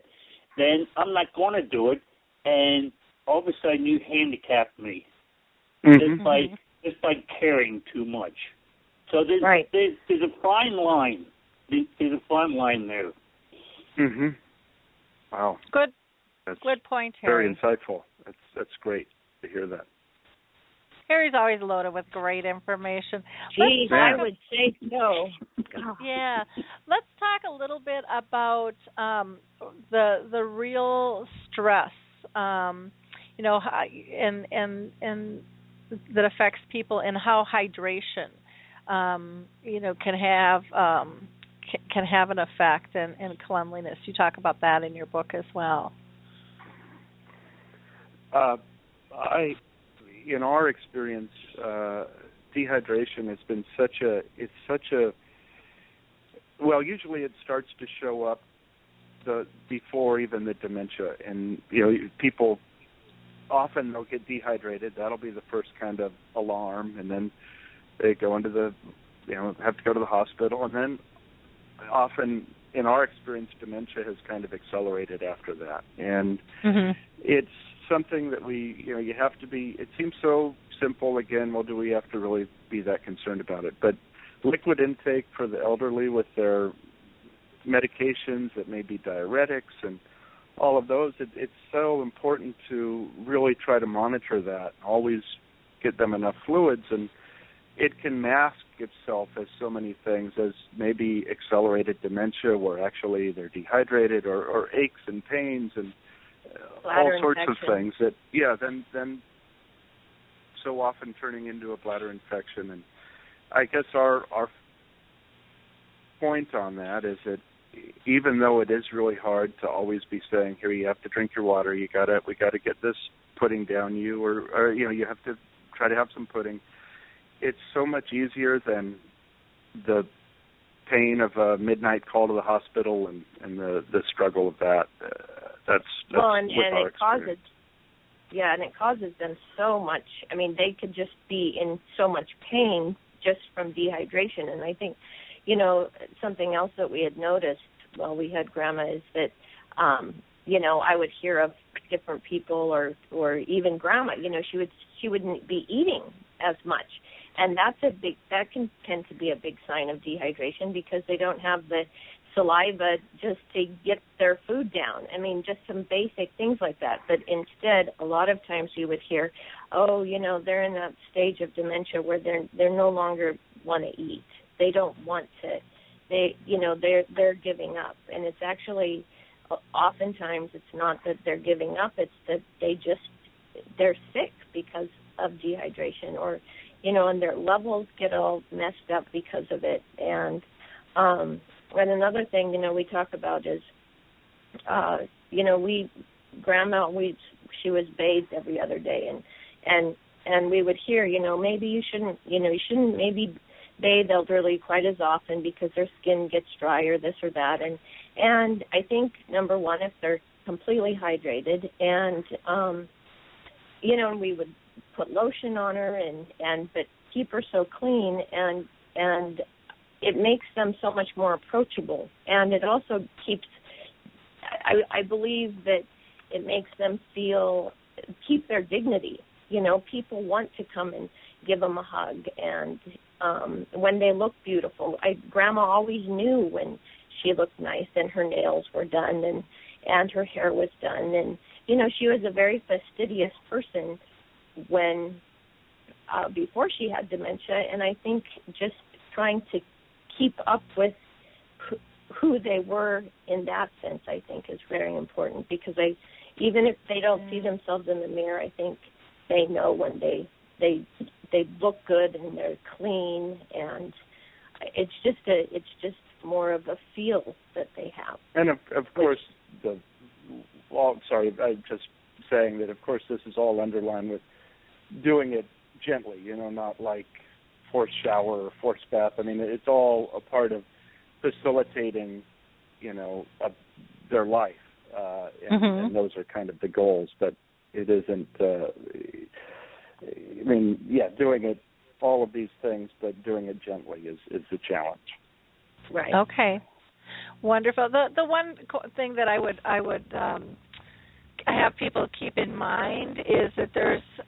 then I'm not going to do it, and all of a sudden you handicap me just by caring too much. So there's a fine line. There's a fine line there. Wow. Good point, Harry. Very insightful. That's great to hear that. Harry's always loaded with great information. Geez, I would say so. Yeah. Let's talk a little bit about the real stress, you know, and that affects people, and how hydration, you know, can have an effect, and cleanliness. You talk about that in your book as well. In our experience, dehydration has been usually it starts to show up before even the dementia, and, you know, people often they'll get dehydrated. That'll be the first kind of alarm, and then they go into have to go to the hospital, and then often in our experience, dementia has kind of accelerated after that, and it's something that you have to be. It seems so simple. Again, well, do we have to really be that concerned about it? But liquid intake for the elderly with their medications that may be diuretics and all of those, it's so important to really try to monitor that. Always get them enough fluids, and it can mask itself as so many things, as maybe accelerated dementia where actually they're dehydrated, or aches and pains and all sorts of things that, then so often turning into a bladder infection. And I guess our point on that is that even though it is really hard to always be saying, here, you have to drink your water, we got to get this pudding down you, or you have to try to have some pudding, it's so much easier than the pain of a midnight call to the hospital and the struggle of that. That's well, and it causes, and it causes them so much. I mean, they could just be in so much pain just from dehydration. And I think, something else that we had noticed while we had Grandma is that, I would hear of different people or even Grandma, she wouldn't be eating as much. And that can tend to be a big sign of dehydration because they don't have the saliva just to get their food down. I mean, just some basic things like that. But instead, a lot of times you would hear, they're in that stage of dementia where they're no longer want to eat. They don't want to. They're giving up. And it's actually, oftentimes it's not that they're giving up. It's that they're sick because of dehydration, or and their levels get all messed up because of it. And another thing, we talk about is, Grandma, she was bathed every other day, and we would hear, maybe you shouldn't maybe bathe elderly quite as often because their skin gets dry or this or that. And I think, number one, if they're completely hydrated and, we would put lotion on her but keep her so clean and it makes them so much more approachable. And it also I believe that it makes them keep their dignity. People want to come and give them a hug, and when they look beautiful. Grandma always knew when she looked nice and her nails were done and her hair was done. And, she was a very fastidious person before she had dementia, and I think just trying to keep up with who they were in that sense, I think, is very important, because even if they don't see themselves in the mirror, I think they know when they look good and they're clean, and it's just more of a feel that they have. And of course, I'm just saying that of course this is all underlined with doing it gently, not like forced shower or forced bath. I mean, it's all a part of facilitating, their life, and those are kind of the goals. But it isn't. Doing it, all of these things, but doing it gently is the challenge. Right. Okay. Wonderful. The one thing that I would have people keep in mind is that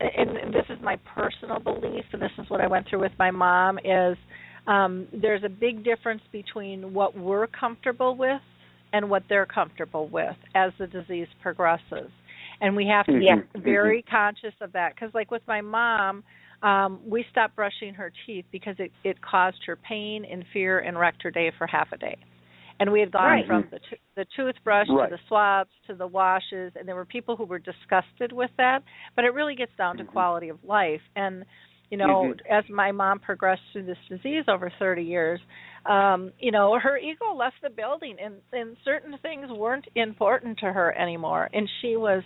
and this is my personal belief, and this is what I went through with my mom, is there's a big difference between what we're comfortable with and what they're comfortable with as the disease progresses. And we have to be very conscious of that, because like with my mom, we stopped brushing her teeth because it caused her pain and fear and wrecked her day for half a day. And we had gone from the toothbrush to the swabs to the washes, and there were people who were disgusted with that. But it really gets down to quality of life. And, as my mom progressed through this disease over 30 years, her ego left the building, and certain things weren't important to her anymore. And she was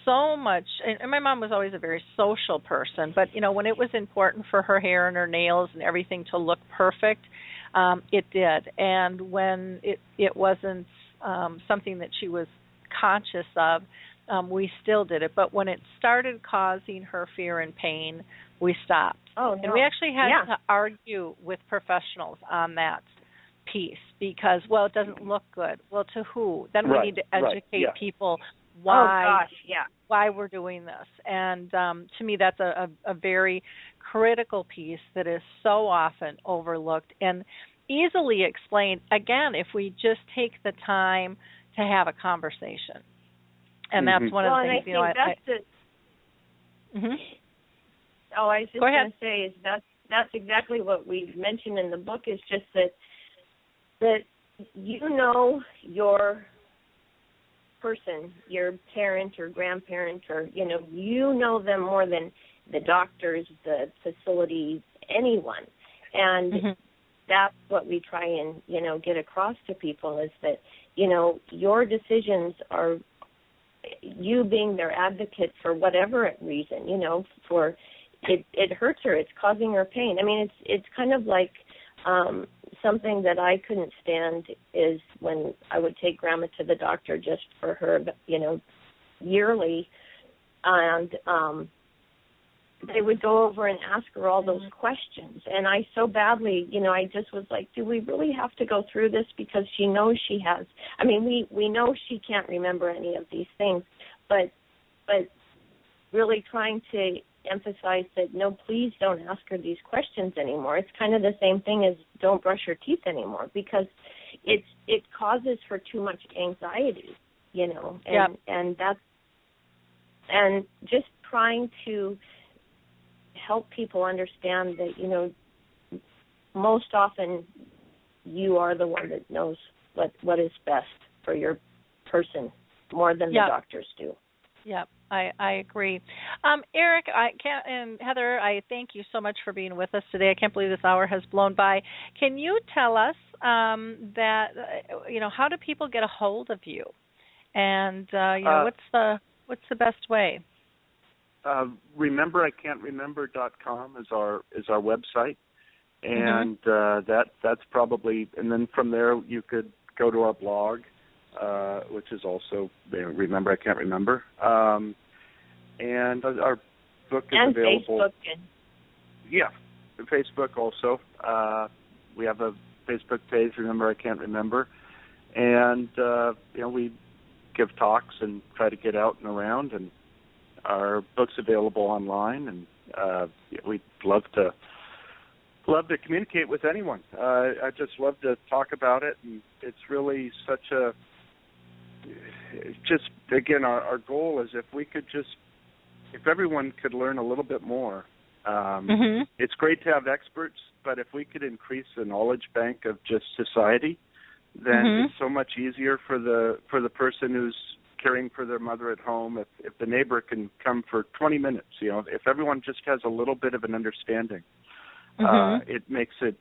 so much, and my mom was always a very social person, but, when it was important for her hair and her nails and everything to look perfect, it did. And when it wasn't something that she was conscious of, we still did it. But when it started causing her fear and pain, we stopped. Oh, no. And we actually had to argue with professionals on that piece because, it doesn't look good. Well, to who? Then we need to educate people why we're doing this. And to me, that's a very critical piece that is so often overlooked and easily explained, again, if we just take the time to have a conversation. And that's one of the things, I was just going to say is that's exactly what we've mentioned in the book, is just that your person, your parent or grandparent, or them more than the doctors, the facilities, anyone. And that's what we try and, get across to people is that, your decisions are you being their advocate for whatever reason, for it hurts her, it's causing her pain. I mean, it's kind of like something that I couldn't stand is when I would take Grandma to the doctor just for her, yearly, and they would go over and ask her all those questions. And I so badly, I just was like, do we really have to go through this? Because she knows she has. I mean, we know she can't remember any of these things, but really trying to emphasize that, no, please don't ask her these questions anymore. It's kind of the same thing as don't brush your teeth anymore, because it causes her too much anxiety, and that's, and just trying to help people understand that, most often you are the one that knows what is best for your person more than the doctors do. Yep, I agree. Eric, and Heather, I thank you so much for being with us today. I can't believe this hour has blown by. Can you tell us that how do people get a hold of you, and what's the best way? RememberICan'tRemember.com is our website, and that's probably, and then from there you could go to our blog, which is also Remember I Can't Remember, and our book is and available. Facebook Facebook also. We have a Facebook page, Remember I Can't Remember, and we give talks and try to get out and around, and our book's available online, and we'd love to communicate with anyone. I just love to talk about it, and it's really such a, just again, our goal is if everyone could learn a little bit more. It's great to have experts, but if we could increase the knowledge bank of just society, then it's so much easier for the person who's caring for their mother at home. If the neighbor can come for 20 minutes, if everyone just has a little bit of an understanding, it makes it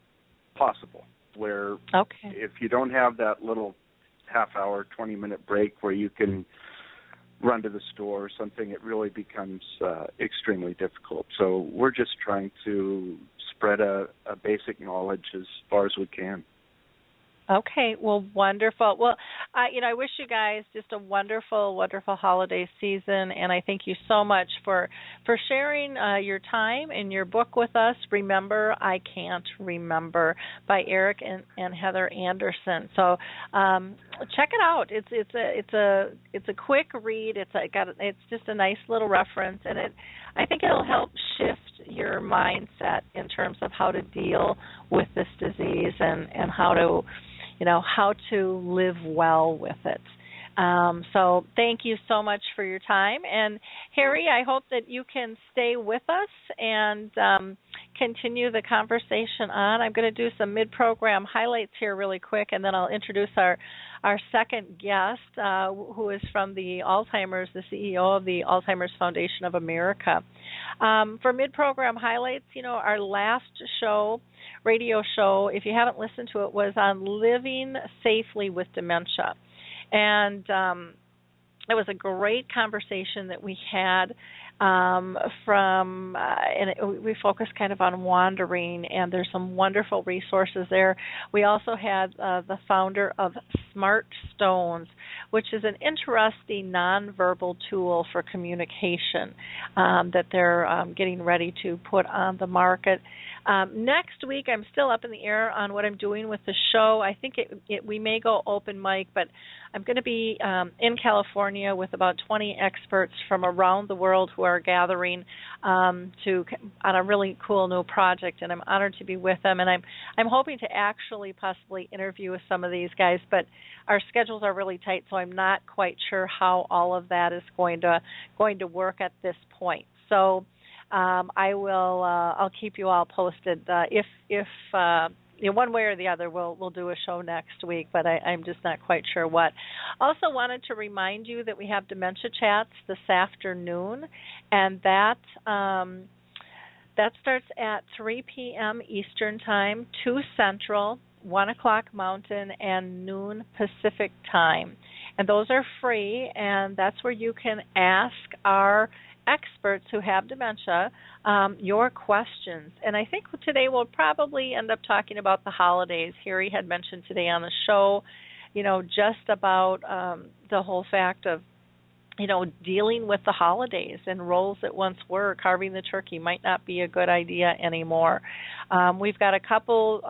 possible. Where if you don't have that little half-hour, 20-minute break where you can run to the store or something, it really becomes extremely difficult. So we're just trying to spread a basic knowledge as far as we can. Okay, well, wonderful. Well, I wish you guys just a wonderful, wonderful holiday season, and I thank you so much for sharing your time and your book with us. Remember, I Can't Remember, by Eric and Heather Anderson. So check it out. It's a quick read. It's just a nice little reference, and I think it'll help shift your mindset in terms of how to deal with this disease and how to live well with it. So thank you so much for your time. And Harry, I hope that you can stay with us and continue the conversation on. I'm going to do some mid-program highlights here really quick, and then I'll introduce our second guest, who is from the CEO of the Alzheimer's Foundation of America. For mid-program highlights, our last radio show, if you haven't listened to it, was on living safely with dementia. And it was a great conversation that we had and we focused kind of on wandering, and there's some wonderful resources there. We also had the founder of Smart Stones, which is an interesting nonverbal tool for communication that they're getting ready to put on the market. Next week, I'm still up in the air on what I'm doing with the show. I think we may go open mic, but I'm going to be in California with about 20 experts from around the world who are gathering on a really cool new project, and I'm honored to be with them. And I'm hoping to actually possibly interview with some of these guys, but our schedules are really tight, so I'm not quite sure how all of that is going to work at this point. So I'll keep you all posted. If one way or the other, we'll do a show next week, but I'm just not quite sure what. Also wanted to remind you that we have Dementia Chats this afternoon, and that That starts at 3 p.m. Eastern Time, 2 Central, 1 o'clock Mountain, and noon Pacific Time. And those are free, and that's where you can ask our experts who have dementia your questions. And I think today we'll probably end up talking about the holidays. Harry had mentioned today on the show, just about the whole fact of dealing with the holidays and roles that once were. Carving the turkey might not be a good idea anymore. We've got a couple,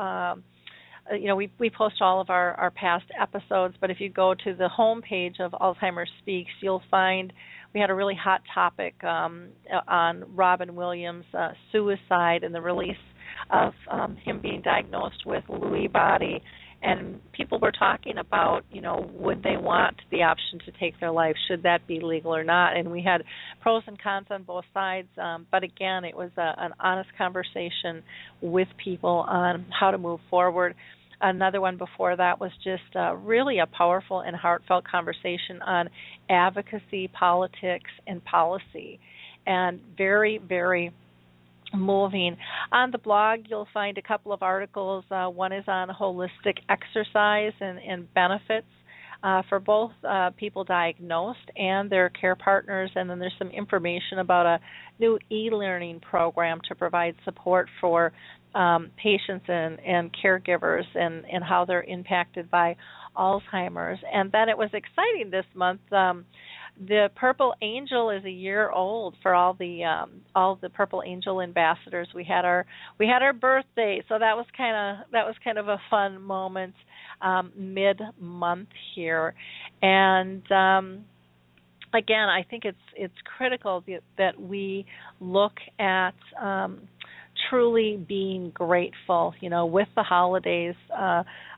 we post all of our past episodes, but if you go to the home page of Alzheimer's Speaks, you'll find we had a really hot topic on Robin Williams' suicide and the release of him being diagnosed with Lewy body. And people were talking about, would they want the option to take their life? Should that be legal or not? And we had pros and cons on both sides. But again, it was an honest conversation with people on how to move forward. Another one before that was just really a powerful and heartfelt conversation on advocacy, politics, and policy. And very, very moving. On the blog, you'll find a couple of articles. One is on holistic exercise and benefits for both people diagnosed and their care partners. And then there's some information about a new e-learning program to provide support for patients and caregivers and how they're impacted by Alzheimer's. And then it was exciting this month. The Purple Angel is a year old for all the Purple Angel ambassadors. We had our birthday, so that was kind of a fun moment mid-month here. And again, I think it's critical that we look at truly being grateful. With the holidays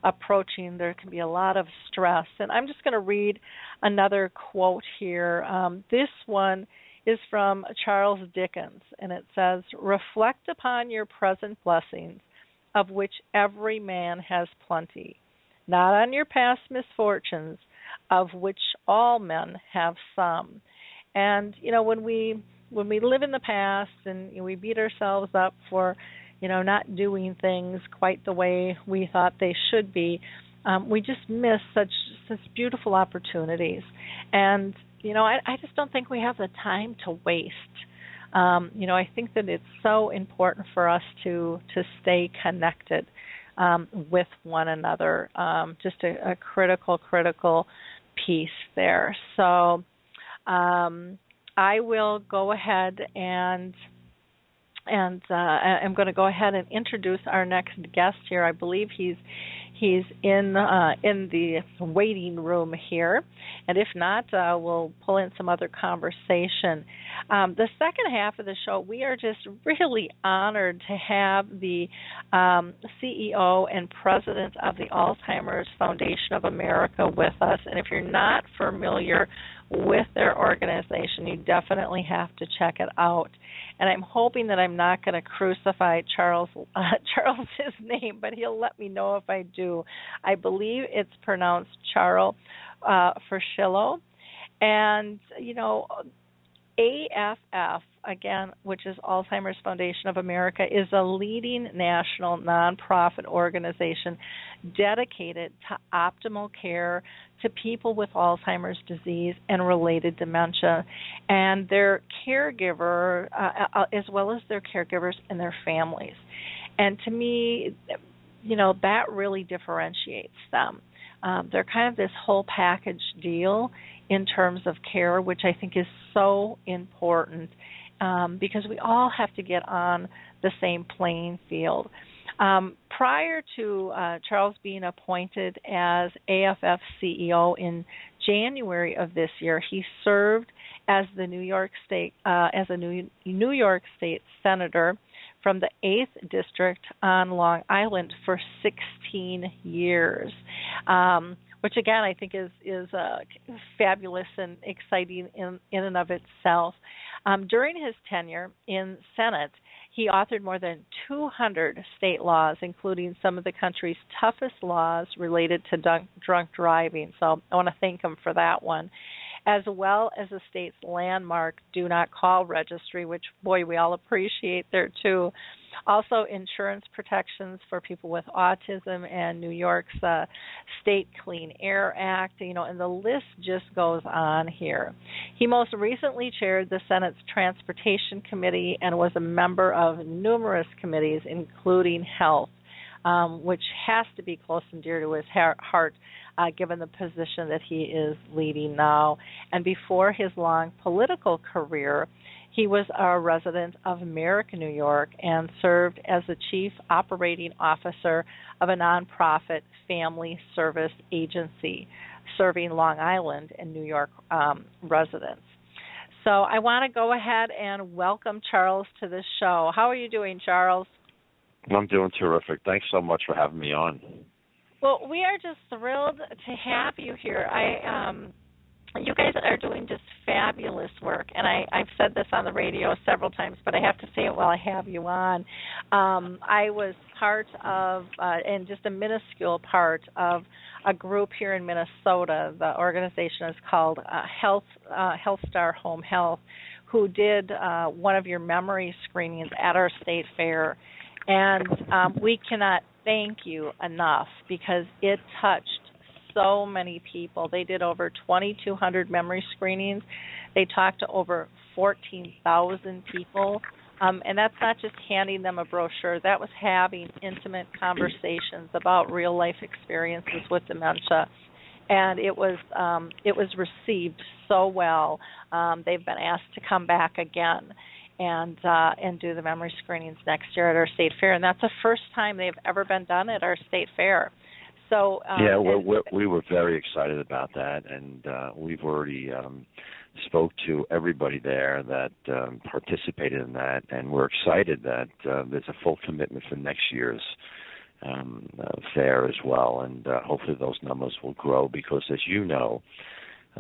approaching, there can be a lot of stress. And I'm just going to read another quote here. This one is from Charles Dickens, and it says, "Reflect upon your present blessings, of which every man has plenty, not on your past misfortunes, of which all men have some." And, when we live in the past and we beat ourselves up for, not doing things quite the way we thought they should be, we just miss such beautiful opportunities. And, I just don't think we have the time to waste. I think that it's so important for us to stay connected with one another, just a critical piece there. So I will go ahead and I'm going to go ahead and introduce our next guest here. I believe he's in the waiting room here, and if not, we'll pull in some other conversation. The second half of the show, we are just really honored to have the CEO and president of the Alzheimer's Foundation of America with us. And if you're not familiar with their organization, you definitely have to check it out. And I'm hoping that I'm not going to crucify Charles's name, but he'll let me know if I do. I believe it's pronounced Charles Fuschillo. And, AFF, again, which is Alzheimer's Foundation of America, is a leading national nonprofit organization dedicated to optimal care to people with Alzheimer's disease and related dementia, and their caregiver, as well as their caregivers and their families. And to me, that really differentiates them. They're kind of this whole package deal in terms of care, which I think is so important because we all have to get on the same playing field. Prior to Charles being appointed as AFF CEO in January of this year, he served as the New York State Senator from the 8th District on Long Island for 16 years. Which again I think is fabulous and exciting in and of itself. During his tenure in Senate, he authored more than 200 state laws, including some of the country's toughest laws related to drunk driving. So I want to thank him for that one. as well as the state's landmark Do Not Call registry, which, boy, we all appreciate there, too. Also, insurance protections for people with autism and New York's State Clean Air Act, and the list just goes on here. He most recently chaired the Senate's Transportation Committee and was a member of numerous committees, including Health, which has to be close and dear to his heart, given the position that he is leading now. And before his long political career, he was a resident of Merrick, New York, and served as the chief operating officer of a nonprofit family service agency serving Long Island and New York residents. So I want to go ahead and welcome Charles to the show. How are you doing, Charles? I'm doing terrific. Thanks so much for having me on. Well, we are just thrilled to have you here. You guys are doing just fabulous work, and I've said this on the radio several times, but I have to say it while I have you on. I was part of, and just a minuscule part of, a group here in Minnesota. The organization is called Health Star Home Health, who did one of your memory screenings at our state fair. And we cannot thank you enough because it touched so many people. They did over 2,200 memory screenings. They talked to over 14,000 people. And that's not just handing them a brochure. That was having intimate conversations about real-life experiences with dementia. And it was received so well. They've been asked to come back again and do the memory screenings next year at our state fair. And that's the first time they've ever been done at our state fair. So we were very excited about that, and we've already spoke to everybody there that participated in that, and we're excited that there's a full commitment for next year's fair as well, and hopefully those numbers will grow because, as you know,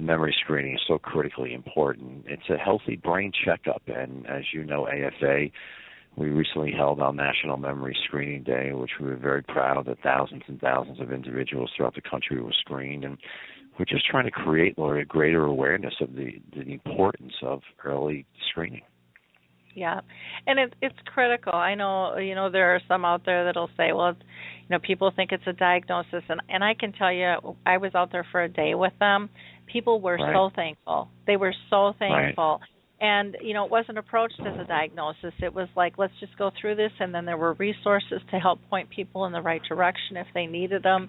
memory screening is so critically important. It's a healthy brain checkup, and as you know, AFA, we recently held our National Memory Screening Day, which we were very proud that thousands and thousands of individuals throughout the country were screened, and we're just trying to create a greater awareness of the importance of early screening. Yeah, and it's critical. I know, there are some out there that'll say, well, people think it's a diagnosis, and I can tell you, I was out there for a day with them. People were so thankful. They were so thankful. Right. And, it wasn't approached as a diagnosis. It was like, let's just go through this, and then there were resources to help point people in the right direction if they needed them.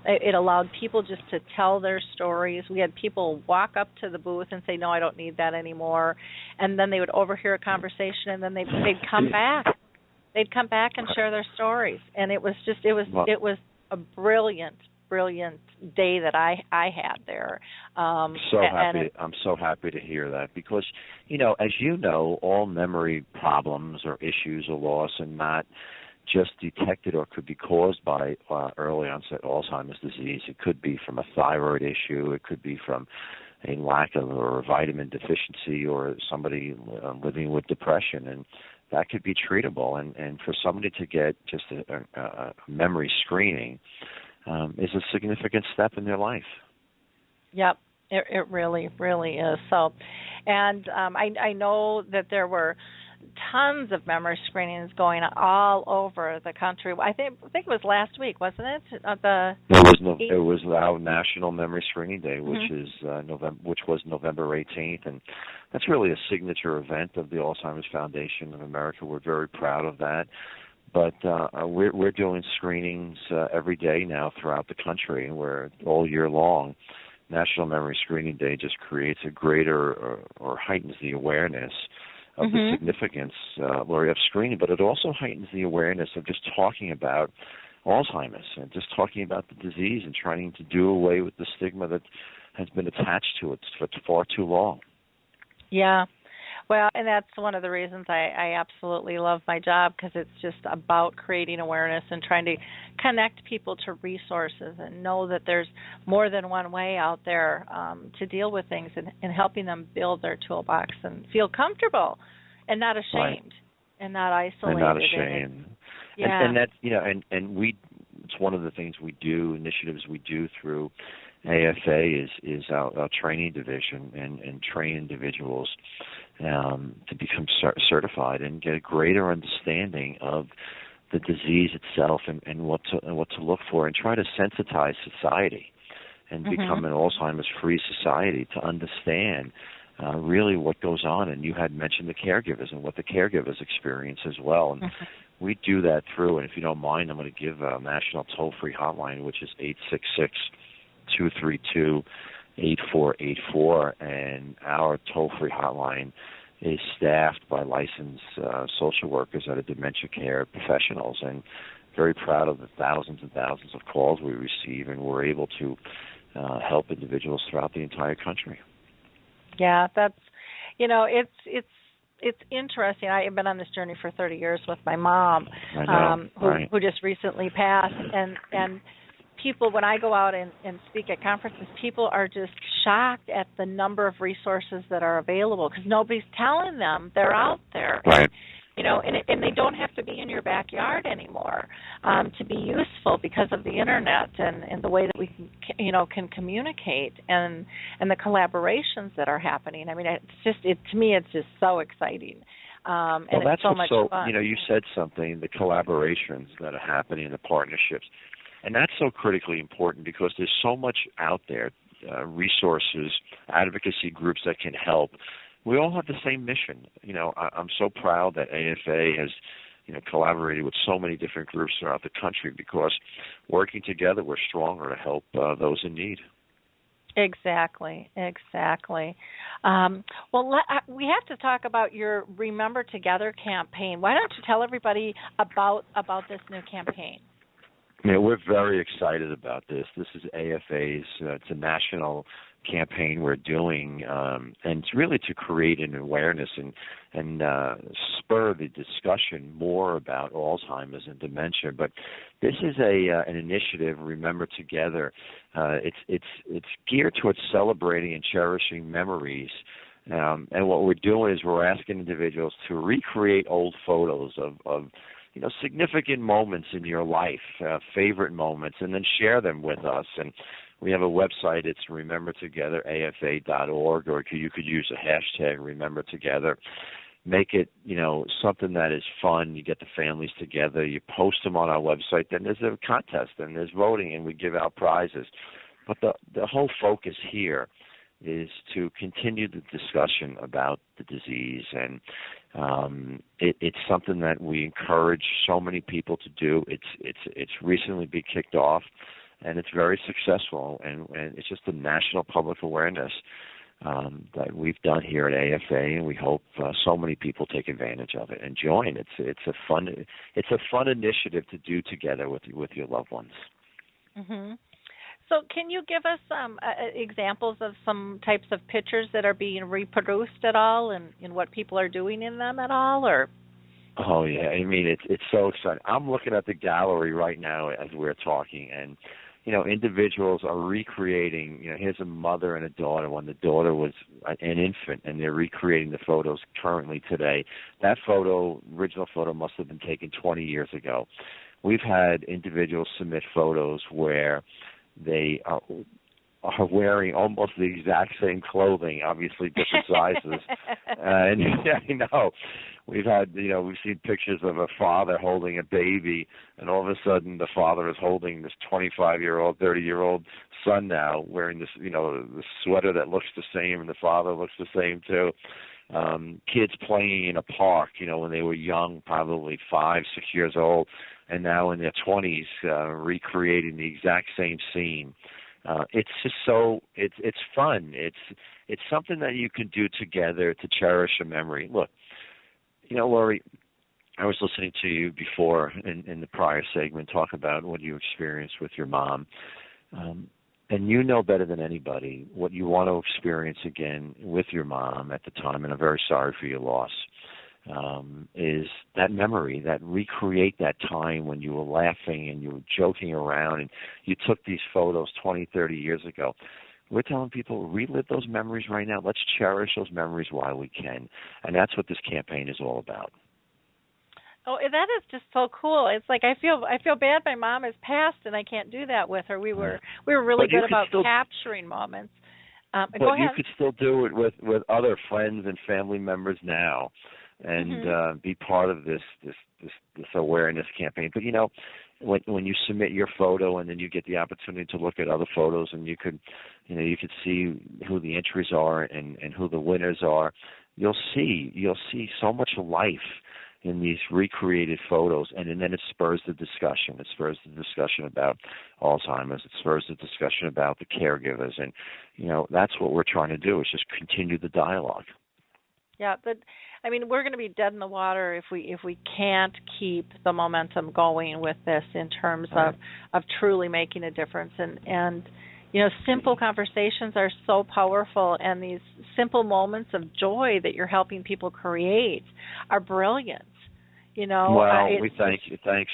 It allowed people just to tell their stories. We had people walk up to the booth and say, no, I don't need that anymore. And then they would overhear a conversation, and then they'd come back. They'd come back and share their stories. And it was a brilliant day that I had there. I'm so happy to hear that because, as you know, all memory problems or issues or loss are not just detected or could be caused by early onset Alzheimer's disease. It could be from a thyroid issue. It could be from a lack of or vitamin deficiency or somebody living with depression, and that could be treatable. And for somebody to get just a memory screening is a significant step in their life. Yep, it really, really is. So, and I know that there were tons of memory screenings going all over the country. I think it was last week, wasn't it? It was our National Memory Screening Day, which was November 18th, and that's really a signature event of the Alzheimer's Foundation of America. We're very proud of that. But we're doing screenings every day now throughout the country, where all year long, National Memory Screening Day just creates a greater or heightens the awareness of the significance, Lori, of screening, but it also heightens the awareness of just talking about Alzheimer's and just talking about the disease and trying to do away with the stigma that has been attached to it for far too long. Yeah. Well, and that's one of the reasons I absolutely love my job, because it's just about creating awareness and trying to connect people to resources and know that there's more than one way out there to deal with things, and helping them build their toolbox and feel comfortable and not ashamed and not isolated. And not ashamed. And that's, and we, it's one of the things we do, initiatives we do through AFA is our training division and train individuals to become certified and get a greater understanding of the disease itself and what to look for, and try to sensitize society and become an Alzheimer's-free society to understand really what goes on. And you had mentioned the caregivers and what the caregivers experience as well. And we do that through, and if you don't mind, I'm going to give a national toll-free hotline, which is 866-232-8484, and our toll-free hotline is staffed by licensed social workers that are dementia care professionals, and very proud of the thousands and thousands of calls we receive, and we're able to help individuals throughout the entire country. Yeah, that's, it's interesting. I've been on this journey for 30 years with my mom, who just recently passed, and people, when I go out and speak at conferences, people are just shocked at the number of resources that are available, because nobody's telling them they're out there. Right. And they don't have to be in your backyard anymore to be useful because of the internet and the way that we can communicate and the collaborations that are happening. I mean, to me, it's just so exciting. And it's so much fun. You said something, the collaborations that are happening, the partnerships. And that's so critically important, because there's so much out there, resources, advocacy groups that can help. We all have the same mission. I'm so proud that AFA has, collaborated with so many different groups throughout the country, because working together, we're stronger to help those in need. Exactly. Well, we have to talk about your Remember Together campaign. Why don't you tell everybody about this new campaign? Yeah, we're very excited about this. This is AFA's, it's a national campaign we're doing, and it's really to create an awareness and spur the discussion more about Alzheimer's and dementia. But this is an initiative, Remember Together. It's geared towards celebrating and cherishing memories. And what we're doing is we're asking individuals to recreate old photos of significant moments in your life, favorite moments, and then share them with us. And we have a website. It's remembertogetherafa.org, or you could use a hashtag #RememberTogether. Make it, something that is fun. You get the families together. You post them on our website. Then there's a contest, and there's voting, and we give out prizes. But the whole focus here is to continue the discussion about the disease, and it's something that we encourage so many people to do. It's recently been kicked off, and it's very successful, and it's just a national public awareness that we've done here at AFA, and we hope so many people take advantage of it and join. It's a fun initiative to do together with your loved ones. Mm-hmm. So can you give us some examples of some types of pictures that are being reproduced at all, and what people are doing in them at all? Or? Oh, yeah. I mean, it's so exciting. I'm looking at the gallery right now as we're talking, and, individuals are recreating, here's a mother and a daughter when the daughter was an infant, and they're recreating the photos currently today. That original photo must have been taken 20 years ago. We've had individuals submit photos where they are wearing almost the exact same clothing, obviously different sizes. And I know we've seen pictures of a father holding a baby, and all of a sudden the father is holding this 25-year-old, 30-year-old son now, wearing this, the sweater that looks the same, and the father looks the same too. Kids playing in a park, when they were young, probably 5, 6 years old, and now in their 20s, recreating the exact same scene. It's just it's fun. It's something that you can do together to cherish a memory. Look, Lori, I was listening to you before in the prior segment talk about what you experienced with your mom. And you know better than anybody what you want to experience again with your mom at the time, and I'm very sorry for your loss, is that memory, that recreate that time when you were laughing and you were joking around and you took these photos 20, 30 years ago. We're telling people, relive those memories right now. Let's cherish those memories while we can. And that's what this campaign is all about. Oh, that is just so cool. It's like I feel bad my mom has passed and I can't do that with her. We were really good about capturing moments. But go you ahead. could still do it with other friends and family members now, and be part of this awareness campaign. But when you submit your photo and then you get the opportunity to look at other photos, and you could see who the entries are and who the winners are. You'll see so much life in these recreated photos, and then it spurs the discussion. It spurs the discussion about Alzheimer's. It spurs the discussion about the caregivers, and that's what we're trying to do, is just continue the dialogue. Yeah, we're going to be dead in the water if we can't keep the momentum going with this in terms of truly making a difference. And simple conversations are so powerful, and these simple moments of joy that you're helping people create are brilliant. Well, we thank you. Thank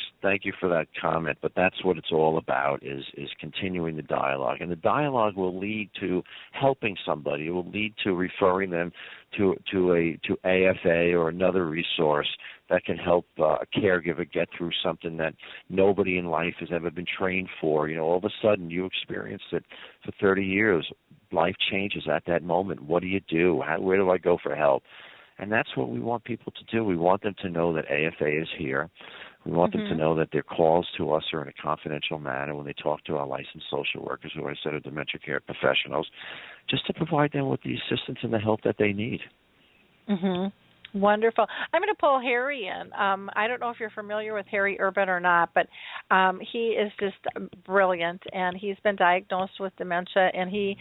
you for that comment. But that's what it's all about: is continuing the dialogue, and the dialogue will lead to helping somebody. It will lead to referring them to AFA or another resource that can help a caregiver get through something that nobody in life has ever been trained for. All of a sudden you experienced it for 30 years. Life changes at that moment. What do? Where do I go for help? And that's what we want people to do. We want them to know that AFA is here. We want them to know that their calls to us are in a confidential manner when they talk to our licensed social workers, who I said are dementia care professionals, just to provide them with the assistance and the help that they need. Wonderful. I'm going to pull Harry in. I don't know if you're familiar with Harry Urban or not, but he is just brilliant, and he's been diagnosed with dementia, and he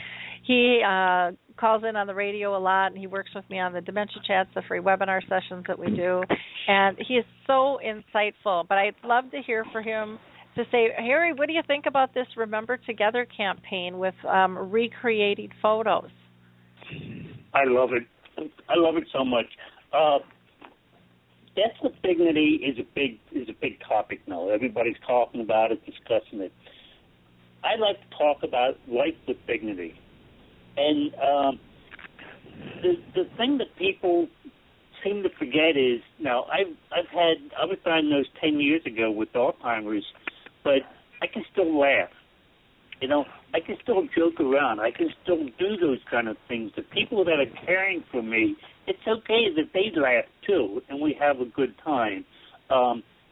calls in on the radio a lot, and he works with me on the Dementia Chats, the free webinar sessions that we do, and he is so insightful. But I'd love to hear from him to say, Harry, what do you think about this Remember Together campaign with recreating photos? I love it. I love it so much. Death with dignity is a big topic now. Everybody's talking about it, discussing it. I like to talk about life with dignity, and the thing that people seem to forget is, now I was diagnosed 10 years ago with Alzheimer's, but I can still laugh. I can still joke around. I can still do those kind of things. The people that are caring for me, it's okay that they laugh too, and we have a good time.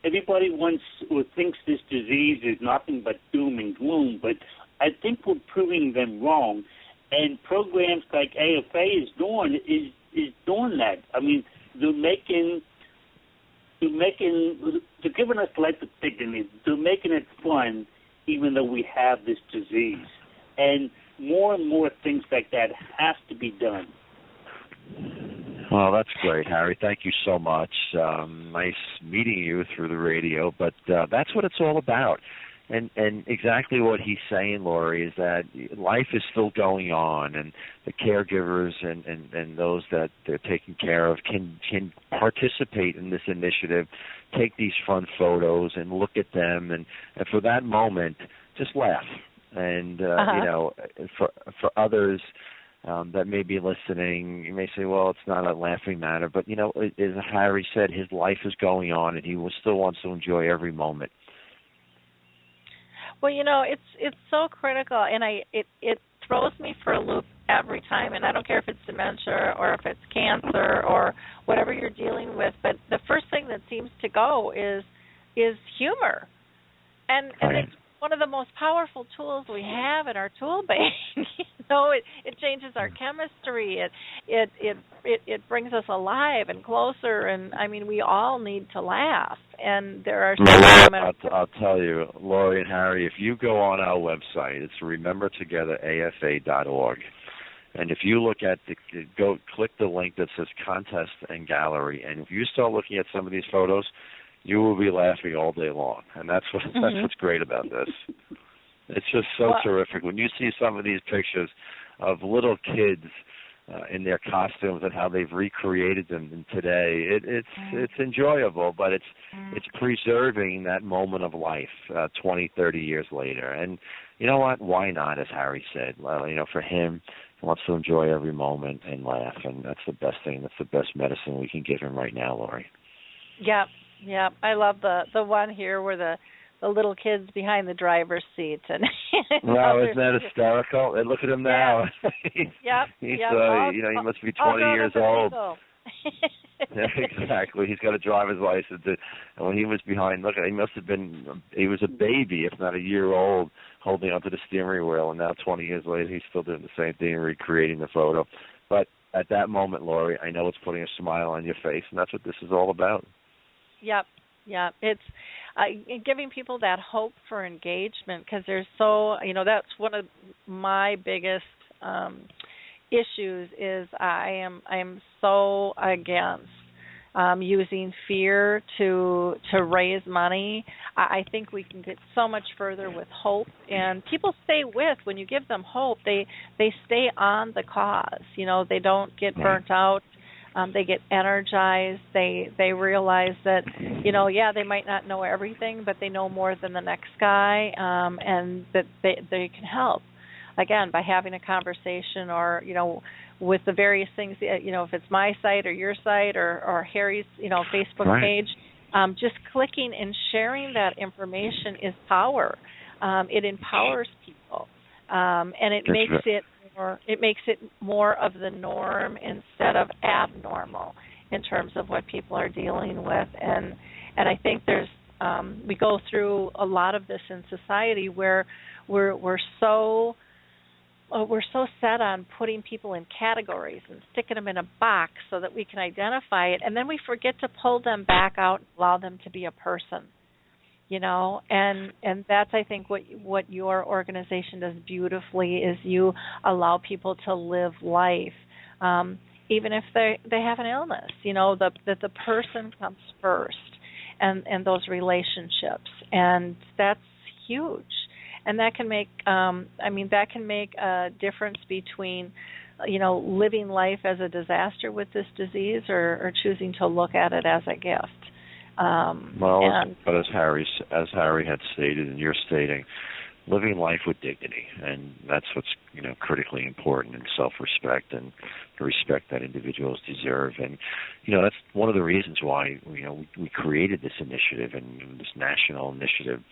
Everybody wants or thinks this disease is nothing but doom and gloom, but I think we're proving them wrong. And programs like AFA is doing that. I mean, they're giving us life with dignity. They're making it fun, even though we have this disease. And more things like that have to be done. Well, that's great, Harry. Thank you so much. Nice meeting you through the radio, but that's what it's all about. And exactly what he's saying, Laurie, is that life is still going on, and the caregivers and those that they're taking care of can participate in this initiative, take these fun photos and look at them, and for that moment, just laugh. And, for others that may be listening, you may say, well, it's not a laughing matter, but, as Harry said, his life is going on, and he still wants to enjoy every moment. Well, it's so critical, and it throws me for a loop every time, and I don't care if it's dementia or if it's cancer or whatever you're dealing with, but the first thing that seems to go is humor, and it's one of the most powerful tools we have in our tool bank. It changes our chemistry. It brings us alive and closer, and I mean, we all need to laugh. And there are I'll tell you, Laurie and Harry, if you go on our website, it's remembertogetherafa.org. And if you look at click the link that says contest and gallery, and if you start looking at some of these photos, you will be laughing all day long. And that's what's great about this. It's just so terrific. When you see some of these pictures of little kids in their costumes and how they've recreated them today, it's enjoyable, but it's preserving that moment of life 20, 30 years later. And you know what? Why not, as Harry said? Well, for him, he wants to enjoy every moment and laugh, and that's the best thing. That's the best medicine we can give him right now, Laurie. Yeah, Yeah, I love the one here where the little kids behind the driver's seat and wow, isn't that hysterical? And look at him now. He's he must be 20 years old. Yeah, exactly. He's got a driver's license, and when he was behind, look, he was a baby, if not a year old, holding onto the steering wheel, and now 20 years later, he's still doing the same thing, recreating the photo. But at that moment, Lori, I know it's putting a smile on your face, and that's what this is all about. Yep. It's giving people that hope for engagement, because there's that's one of my biggest issues is I am so against using fear to raise money. I think we can get so much further with hope, and people stay with, when you give them hope, they stay on the cause. They don't get burnt out. They get energized. They realize that, they might not know everything, but they know more than the next guy, and that they can help. Again, by having a conversation, or with the various things, if it's my site or your site or Harry's, Facebook page, just clicking and sharing that information is power. It empowers people, and it makes it more of the norm instead of abnormal in terms of what people are dealing with. And I think there's we go through a lot of this in society where we're so set on putting people in categories and sticking them in a box so that we can identify it, and then we forget to pull them back out and allow them to be a person, and that's, I think, what your organization does beautifully is you allow people to live life, even if they have an illness, that the person comes first, and those relationships, and that's huge. And that can make, a difference between, living life as a disaster with this disease, or choosing to look at it as a gift. But as Harry had stated, and you're stating, living life with dignity, and that's what's critically important, and self-respect, and the respect that individuals deserve. And that's one of the reasons why we created this initiative and this national initiative.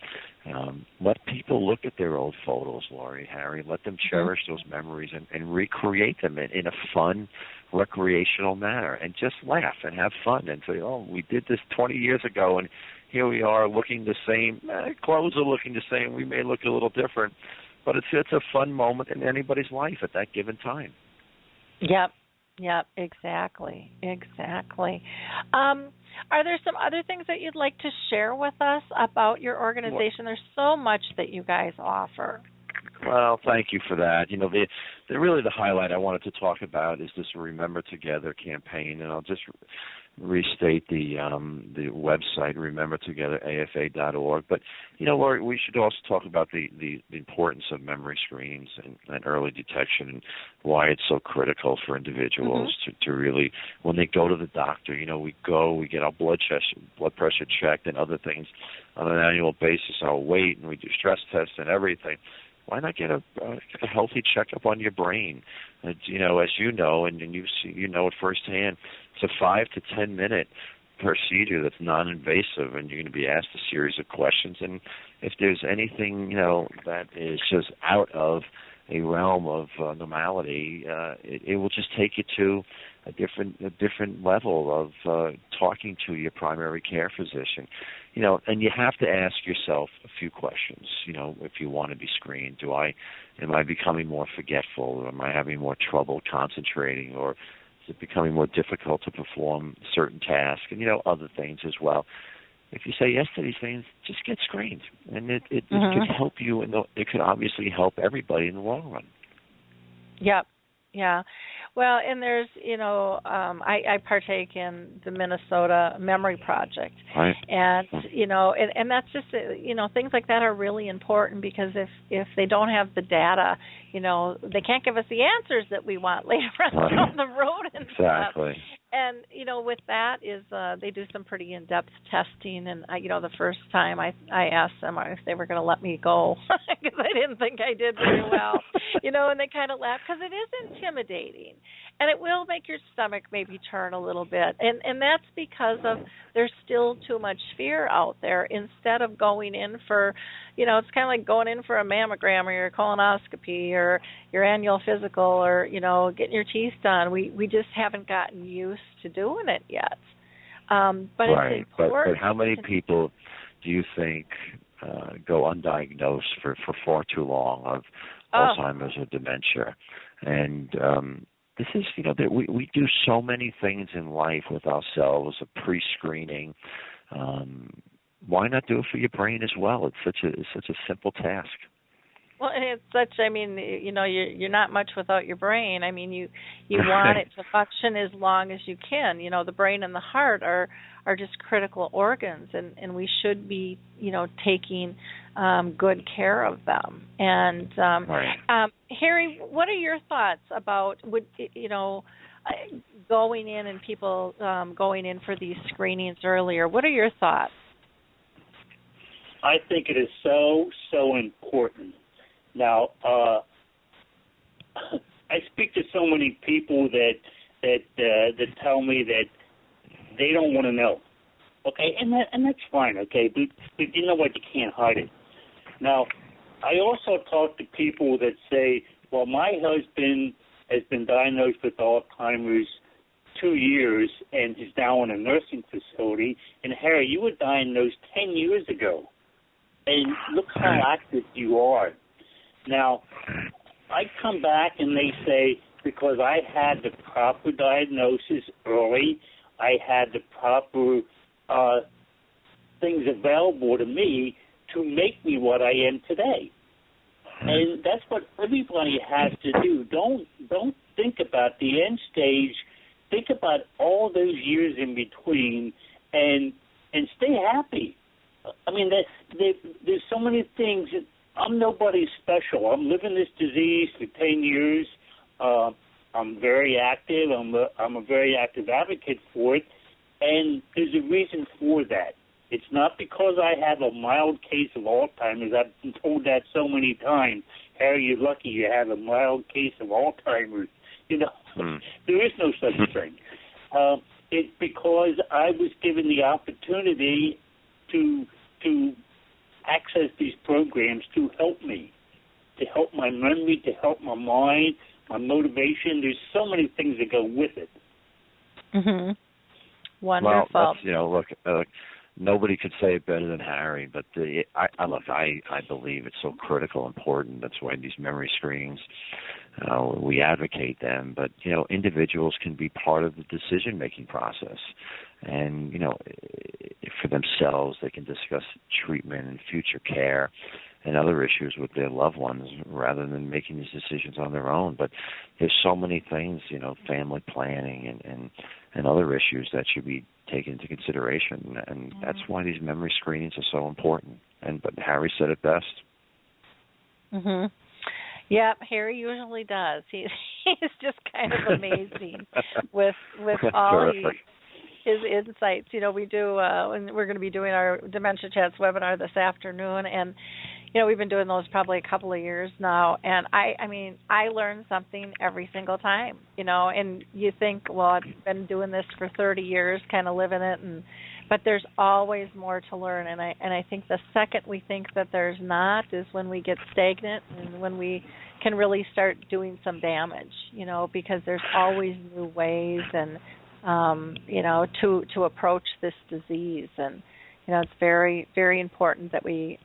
Let people look at their old photos, Lori, Harry. Let them cherish those memories and recreate them in a fun, recreational manner, and just laugh and have fun and say, oh, we did this 20 years ago, and here we are looking the same. Clothes are looking the same. We may look a little different, but it's a fun moment in anybody's life at that given time. Yep, exactly. Are there some other things that you'd like to share with us about your organization? There's so much that you guys offer. Well, thank you for that. Really the highlight I wanted to talk about is this Remember Together campaign, and I'll just restate the website, remembertogetherafa.org. But we should also talk about the importance of memory screenings and early detection, and why it's so critical for individuals to really, when they go to the doctor, we get our blood pressure checked and other things on an annual basis, our weight, and we do stress tests and everything. Why not get a healthy checkup on your brain? As you know, and you know it firsthand, it's a 5 to 10 minute procedure that's non-invasive, and you're going to be asked a series of questions. And if there's anything that is just out of a realm of normality, it will just take you to a different level of talking to your primary care physician. And you have to ask yourself a few questions, if you want to be screened. Am I becoming more forgetful, or am I having more trouble concentrating, or is it becoming more difficult to perform certain tasks, and other things as well? If you say yes to these things, just get screened, and it could help you, and it could obviously help everybody in the long run. Yep. Yeah. Well, and there's, I partake in the Minnesota Memory Project. Right. And, and that's just, things like that are really important, because if they don't have the data, they can't give us the answers that we want later on down the road and exactly. stuff. And, with that is they do some pretty in-depth testing. And, the first time I asked them if they were going to let me go, because I didn't think I did very well, and they kind of laughed, because it is intimidating. and it will make your stomach maybe turn a little bit, and that's because of there's still too much fear out there. Instead of going in for, it's kind of like going in for a mammogram or your colonoscopy or your annual physical or getting your teeth done. We just haven't gotten used to doing it yet. But right, it's important. But how many people do you think go undiagnosed for far too long of Alzheimer's or dementia? And this is, that we do so many things in life with ourselves, a pre-screening. Why not do it for your brain as well? It's such a simple task. Well, it's such, you're not much without your brain. You want it to function as long as you can. The brain and the heart are just critical organs, and we should be, taking good care of them. And right. Harry, what are your thoughts about going in and people going in for these screenings earlier? What are your thoughts? I think it is so important. Now, I speak to so many people that tell me that they don't want to know. Okay, and that's fine. Okay, but you know what? You can't hide it. Now, I also talk to people that say, "Well, my husband has been diagnosed with Alzheimer's 2 years and is now in a nursing facility. And Harry, you were diagnosed 10 years ago, and look how active you are." Now, I come back and they say, because I had the proper diagnosis early, I had the proper things available to me to make me what I am today. And that's what everybody has to do. Don't think about the end stage. Think about all those years in between and stay happy. There's so many things. I'm nobody special. I'm living this disease for 10 years. I'm very active. I'm a very active advocate for it, and there's a reason for that. It's not because I have a mild case of Alzheimer's. I've been told that so many times. Harry, you're lucky you have a mild case of Alzheimer's. There is no such thing. It's because I was given the opportunity to access these programs to help me, to help my memory, to help my mind, my motivation. There's so many things that go with it. Mhm. Wonderful. Well, look, nobody could say it better than Harry. But I believe it's so critical, important. That's why these memory screenings, we advocate them. But individuals can be part of the decision-making process, and for themselves, they can discuss treatment and future care and other issues with their loved ones rather than making these decisions on their own. But there's so many things, family planning and other issues that should be taken into consideration, and that's why these memory screenings are so important. But Harry said it best. Mhm. Yeah, Harry usually does. He's just kind of amazing with all his insights. We do, and we're going to be doing our Dementia Chats webinar this afternoon, and we've been doing those probably a couple of years now, and I learn something every single time, and you think, well, I've been doing this for 30 years, kind of living it, but there's always more to learn, and I think the second we think that there's not is when we get stagnant and when we can really start doing some damage, because there's always new ways and to approach this disease. And it's very, very important that we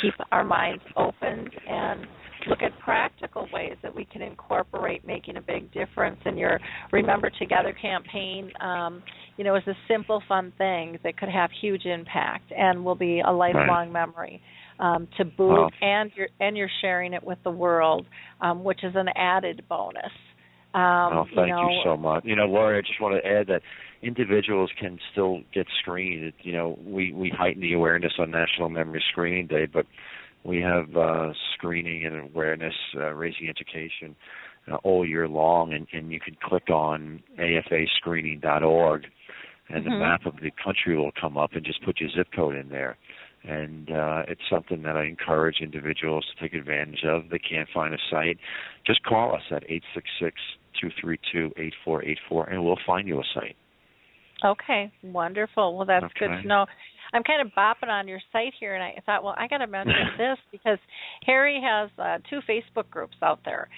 keep our minds open and look at practical ways that we can incorporate making a big difference. And your Remember Together campaign, is a simple, fun thing that could have huge impact and will be a lifelong memory to boot. Wow. And you're sharing it with the world, which is an added bonus. Thank you so much. Laurie, I just want to add that individuals can still get screened. We heighten the awareness on National Memory Screening Day, but we have screening and awareness, raising education all year long, and you can click on afascreening.org, and the map of the country will come up, and just put your zip code in there. And it's something that I encourage individuals to take advantage of. They can't find a site. Just call us at 232-8484, and we'll find you a site. Okay, wonderful. Well, that's good to know. I'm kind of bopping on your site here, and I thought, well, I got to mention this because Harry has 2 Facebook groups out there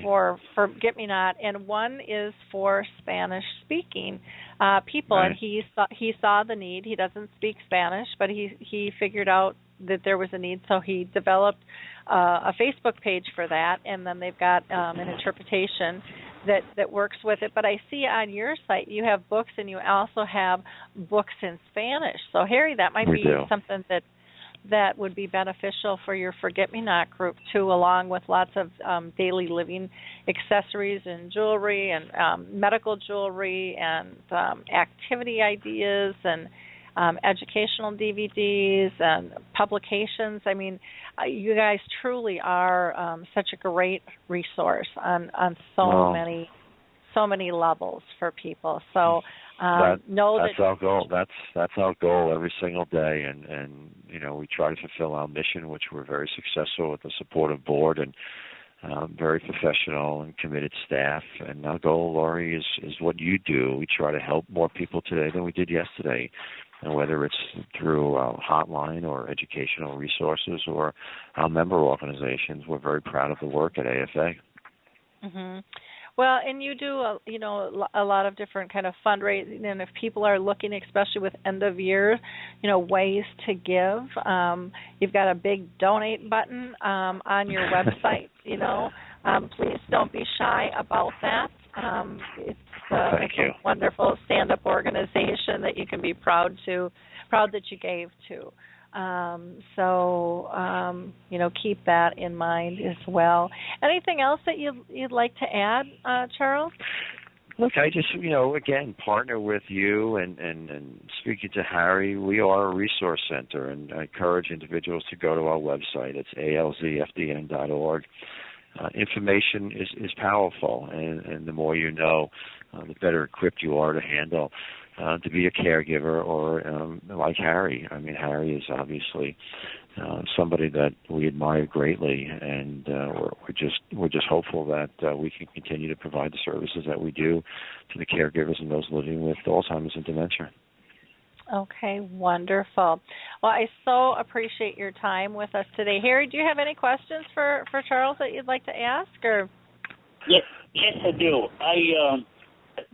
for Forget-Me-Not, and one is for Spanish-speaking people, right. And he saw the need. He doesn't speak Spanish, but he figured out that there was a need, so he developed a Facebook page for that, and then they've got an interpretation that works with it. But I see on your site you have books, and you also have books in Spanish. So, Harry, that might be something that would be beneficial for your Forget-Me-Not group, too, along with lots of daily living accessories and jewelry and medical jewelry and activity ideas and educational DVDs and publications. I mean, you guys truly are such a great resource on so many levels for people. So know that's our goal. That's our goal every single day, and we try to fulfill our mission, which we're very successful with the supportive board and very professional and committed staff. And our goal, Laurie, is what you do. We try to help more people today than we did yesterday. And whether it's through a hotline or educational resources or our member organizations, we're very proud of the work at AFA. Mm-hmm. Well, and you do, a lot of different kind of fundraising, and if people are looking, especially with end of year, ways to give, you've got a big donate button on your website. Please don't be shy about that. It's a wonderful stand-up organization that you can be proud that you gave to. Keep that in mind as well. Anything else that you'd like to add, Charles? Look, I just, again, partner with you and speaking to Harry. We are a resource center, and I encourage individuals to go to our website. It's alzfdn.org. Information is powerful, and the more you know, the better equipped you are to handle, to be a caregiver, or like Harry. I mean, Harry is obviously somebody that we admire greatly, and we're just hopeful that we can continue to provide the services that we do to the caregivers and those living with Alzheimer's and dementia. Okay, wonderful. Well, I so appreciate your time with us today. Harry, do you have any questions for Charles that you'd like to ask? Or? Yes, I do.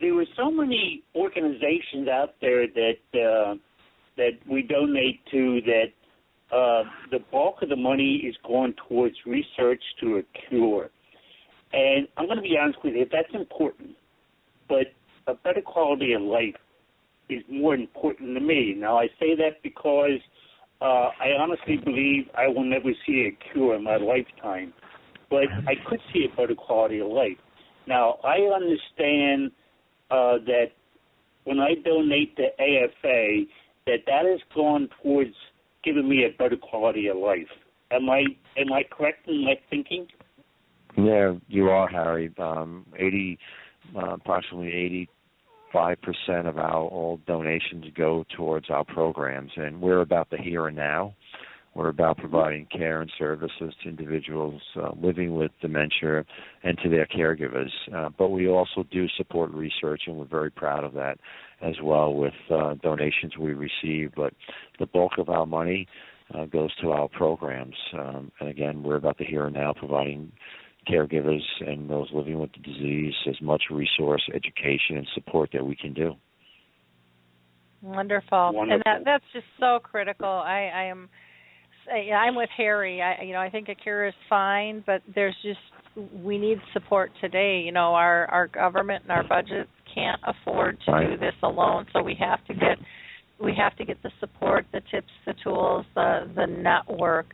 There were so many organizations out there that we donate to that the bulk of the money is going towards research to a cure. And I'm going to be honest with you, that's important, but a better quality of life is more important to me. Now, I say that because I honestly believe I will never see a cure in my lifetime, but I could see a better quality of life. Now, I understand that when I donate to AFA, that has gone towards giving me a better quality of life. Am I correct in my thinking? Yeah, you are, Harry. Approximately 85% of all donations go towards our programs, and we're about the here and now. We're about providing care and services to individuals living with dementia and to their caregivers. But we also do support research, and we're very proud of that as well with donations we receive. But the bulk of our money goes to our programs. And again, we're about the here and now, providing caregivers and those living with the disease as much resource, education, and support that we can do. Wonderful. And that's just so critical. I'm with Harry. I think a cure is fine, but we need support today. Our government and our budgets can't afford to do this alone, so we have to get the support, the tips, the tools, the network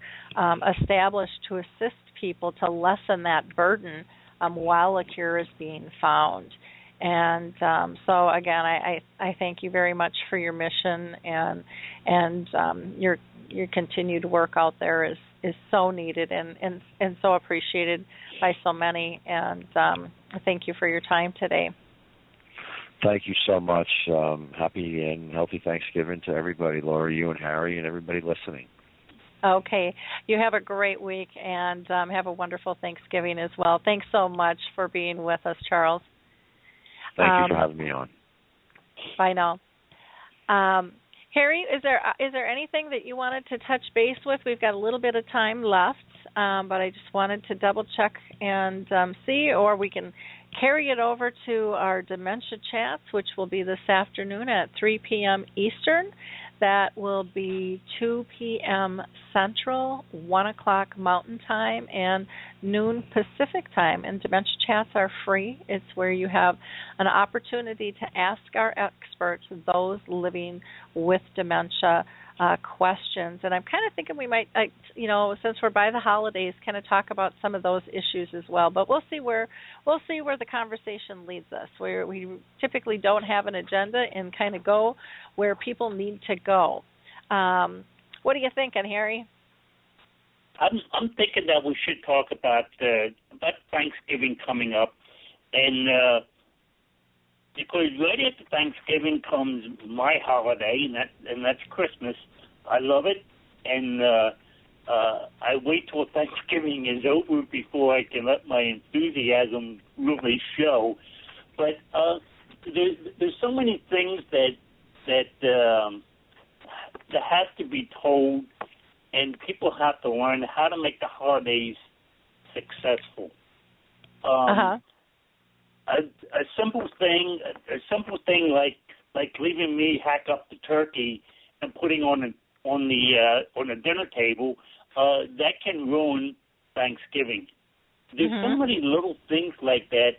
established to assist people to lessen that burden while a cure is being found. And so again, I thank you very much for your mission, and your continued work out there is so needed and so appreciated by so many. And thank you for your time today. Thank you so much. Happy and healthy Thanksgiving to everybody, Laura, you and Harry, and everybody listening. Okay. You have a great week and have a wonderful Thanksgiving as well. Thanks so much for being with us, Charles. Thank you for having me on. Bye now. Harry, is there anything that you wanted to touch base with? We've got a little bit of time left, but I just wanted to double check and see, or we can carry it over to our Dementia Chats, which will be this afternoon at 3 p.m. Eastern. That will be 2 p.m. Central, 1 o'clock Mountain Time, and noon Pacific Time. And Dementia Chats are free. It's where you have an opportunity to ask our experts, those living with dementia, questions. And I'm kind of thinking we might, since we're by the holidays, kind of talk about some of those issues as well. But we'll see where the conversation leads us. Where we typically don't have an agenda and kind of go where people need to go. What are you thinking, Harry? I'm thinking that we should talk about Thanksgiving coming up, and because right after Thanksgiving comes my holiday, and that's Christmas. I love it, and I wait till Thanksgiving is over before I can let my enthusiasm really show. But there's so many things that has to be told, and people have to learn how to make the holidays successful. A simple thing like leaving me hack up the turkey and putting on the dinner table, that can ruin Thanksgiving. There's so many little things like that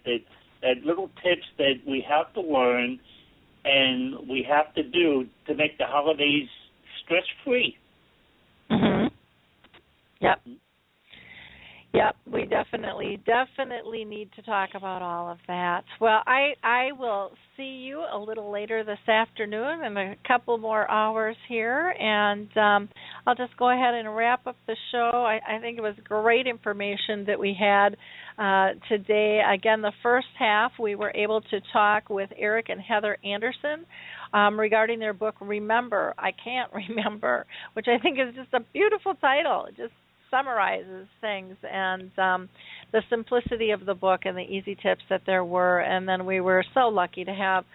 little tips that we have to learn and we have to do to make the holidays stress-free. Yep. Yep, we definitely need to talk about all of that. Well, I will see you a little later this afternoon in a couple more hours here, and I'll just go ahead and wrap up the show. I think it was great information that we had today. Again, the first half, we were able to talk with Eric and Heather Anderson regarding their book, Remember, I Can't Remember, which I think is just a beautiful title. It just summarizes things and the simplicity of the book and the easy tips that there were. And then we were so lucky to have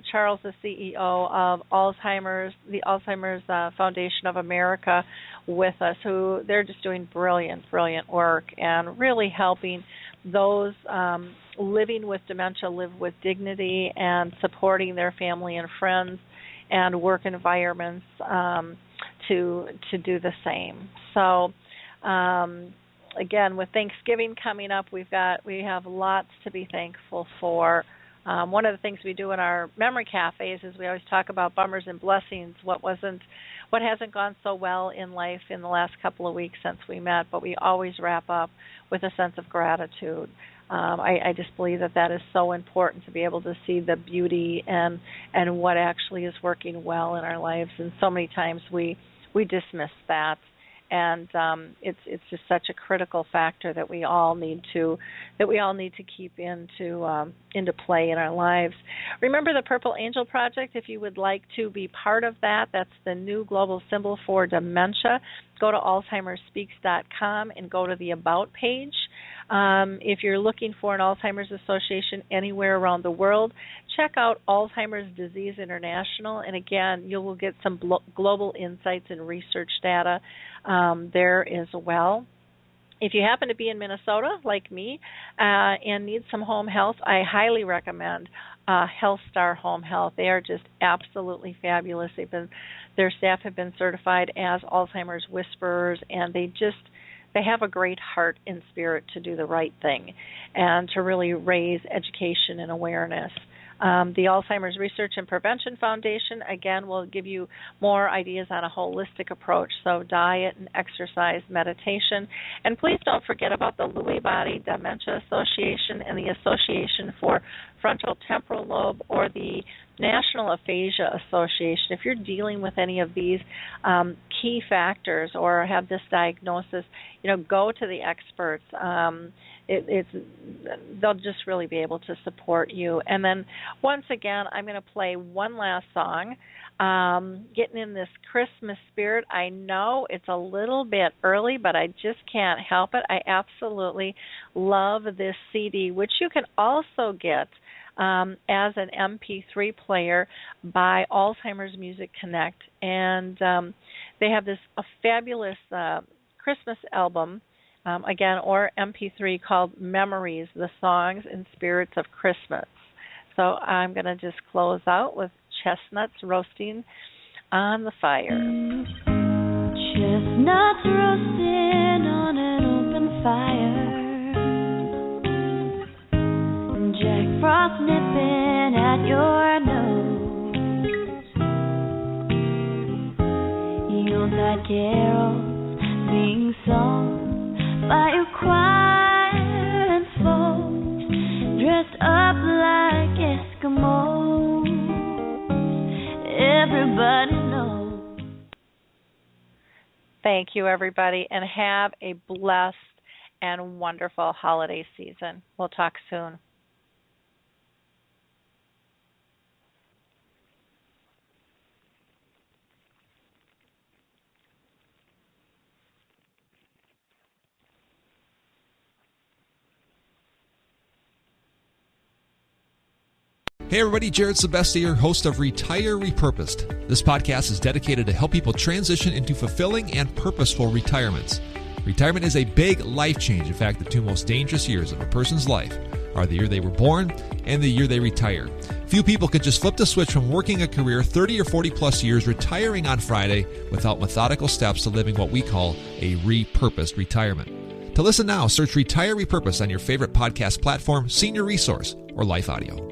Charles, the CEO of the Alzheimer's Foundation of America, with us, who they're just doing brilliant work and really helping those living with dementia live with dignity and supporting their family and friends and work environments to do the same. So again, with Thanksgiving coming up, we have lots to be thankful for. One of the things we do in our memory cafes is we always talk about bummers and blessings, what hasn't gone so well in life in the last couple of weeks since we met, but we always wrap up with a sense of gratitude. I just believe that is so important, to be able to see the beauty and what actually is working well in our lives. And so many times we dismiss that. And it's just such a critical factor that we all need to keep into play in our lives. Remember the Purple Angel Project. If you would like to be part of that, that's the new global symbol for dementia. Go to alzheimersspeaks.com and go to the About page. If you're looking for an Alzheimer's Association anywhere around the world, check out Alzheimer's Disease International. And again, you will get some global insights and research data there as well. If you happen to be in Minnesota, like me, and need some home health, I highly recommend Health Star Home Health. They are just absolutely fabulous. Their staff have been certified as Alzheimer's Whisperers, and they have a great heart and spirit to do the right thing and to really raise education and awareness. The Alzheimer's Research and Prevention Foundation, again, will give you more ideas on a holistic approach, so diet and exercise, meditation. And please don't forget about the Lewy Body Dementia Association and the Association for Frontal Temporal Lobe, or the National Aphasia Association. If you're dealing with any of these key factors or have this diagnosis, go to the experts. They'll just really be able to support you. And then once again, I'm going to play one last song getting in this Christmas spirit. I know it's a little bit early, but I just can't help it. I absolutely love this CD, which you can also get as an MP3 player by Alzheimer's Music Connect. And they have a fabulous Christmas album, again, or MP3 called Memories, the Songs and Spirits of Christmas. So I'm going to just close out with Chestnuts Roasting on the Fire. Chestnuts roasting on an open fire, Jack Frost nipping at your nose, Yuletide carols being sung by your choir and folks dressed up like Eskimos. Everybody knows. Thank you, everybody, and have a blessed and wonderful holiday season. We'll talk soon. Hey everybody, Jared Sebestier, host of Retire Repurposed. This podcast is dedicated to help people transition into fulfilling and purposeful retirements. Retirement is a big life change. In fact, the two most dangerous years of a person's life are the year they were born and the year they retire. Few people can just flip the switch from working a career 30 or 40 plus years, retiring on Friday without methodical steps to living what we call a repurposed retirement. To listen now, search Retire Repurposed on your favorite podcast platform, Senior Resource, or Life Audio.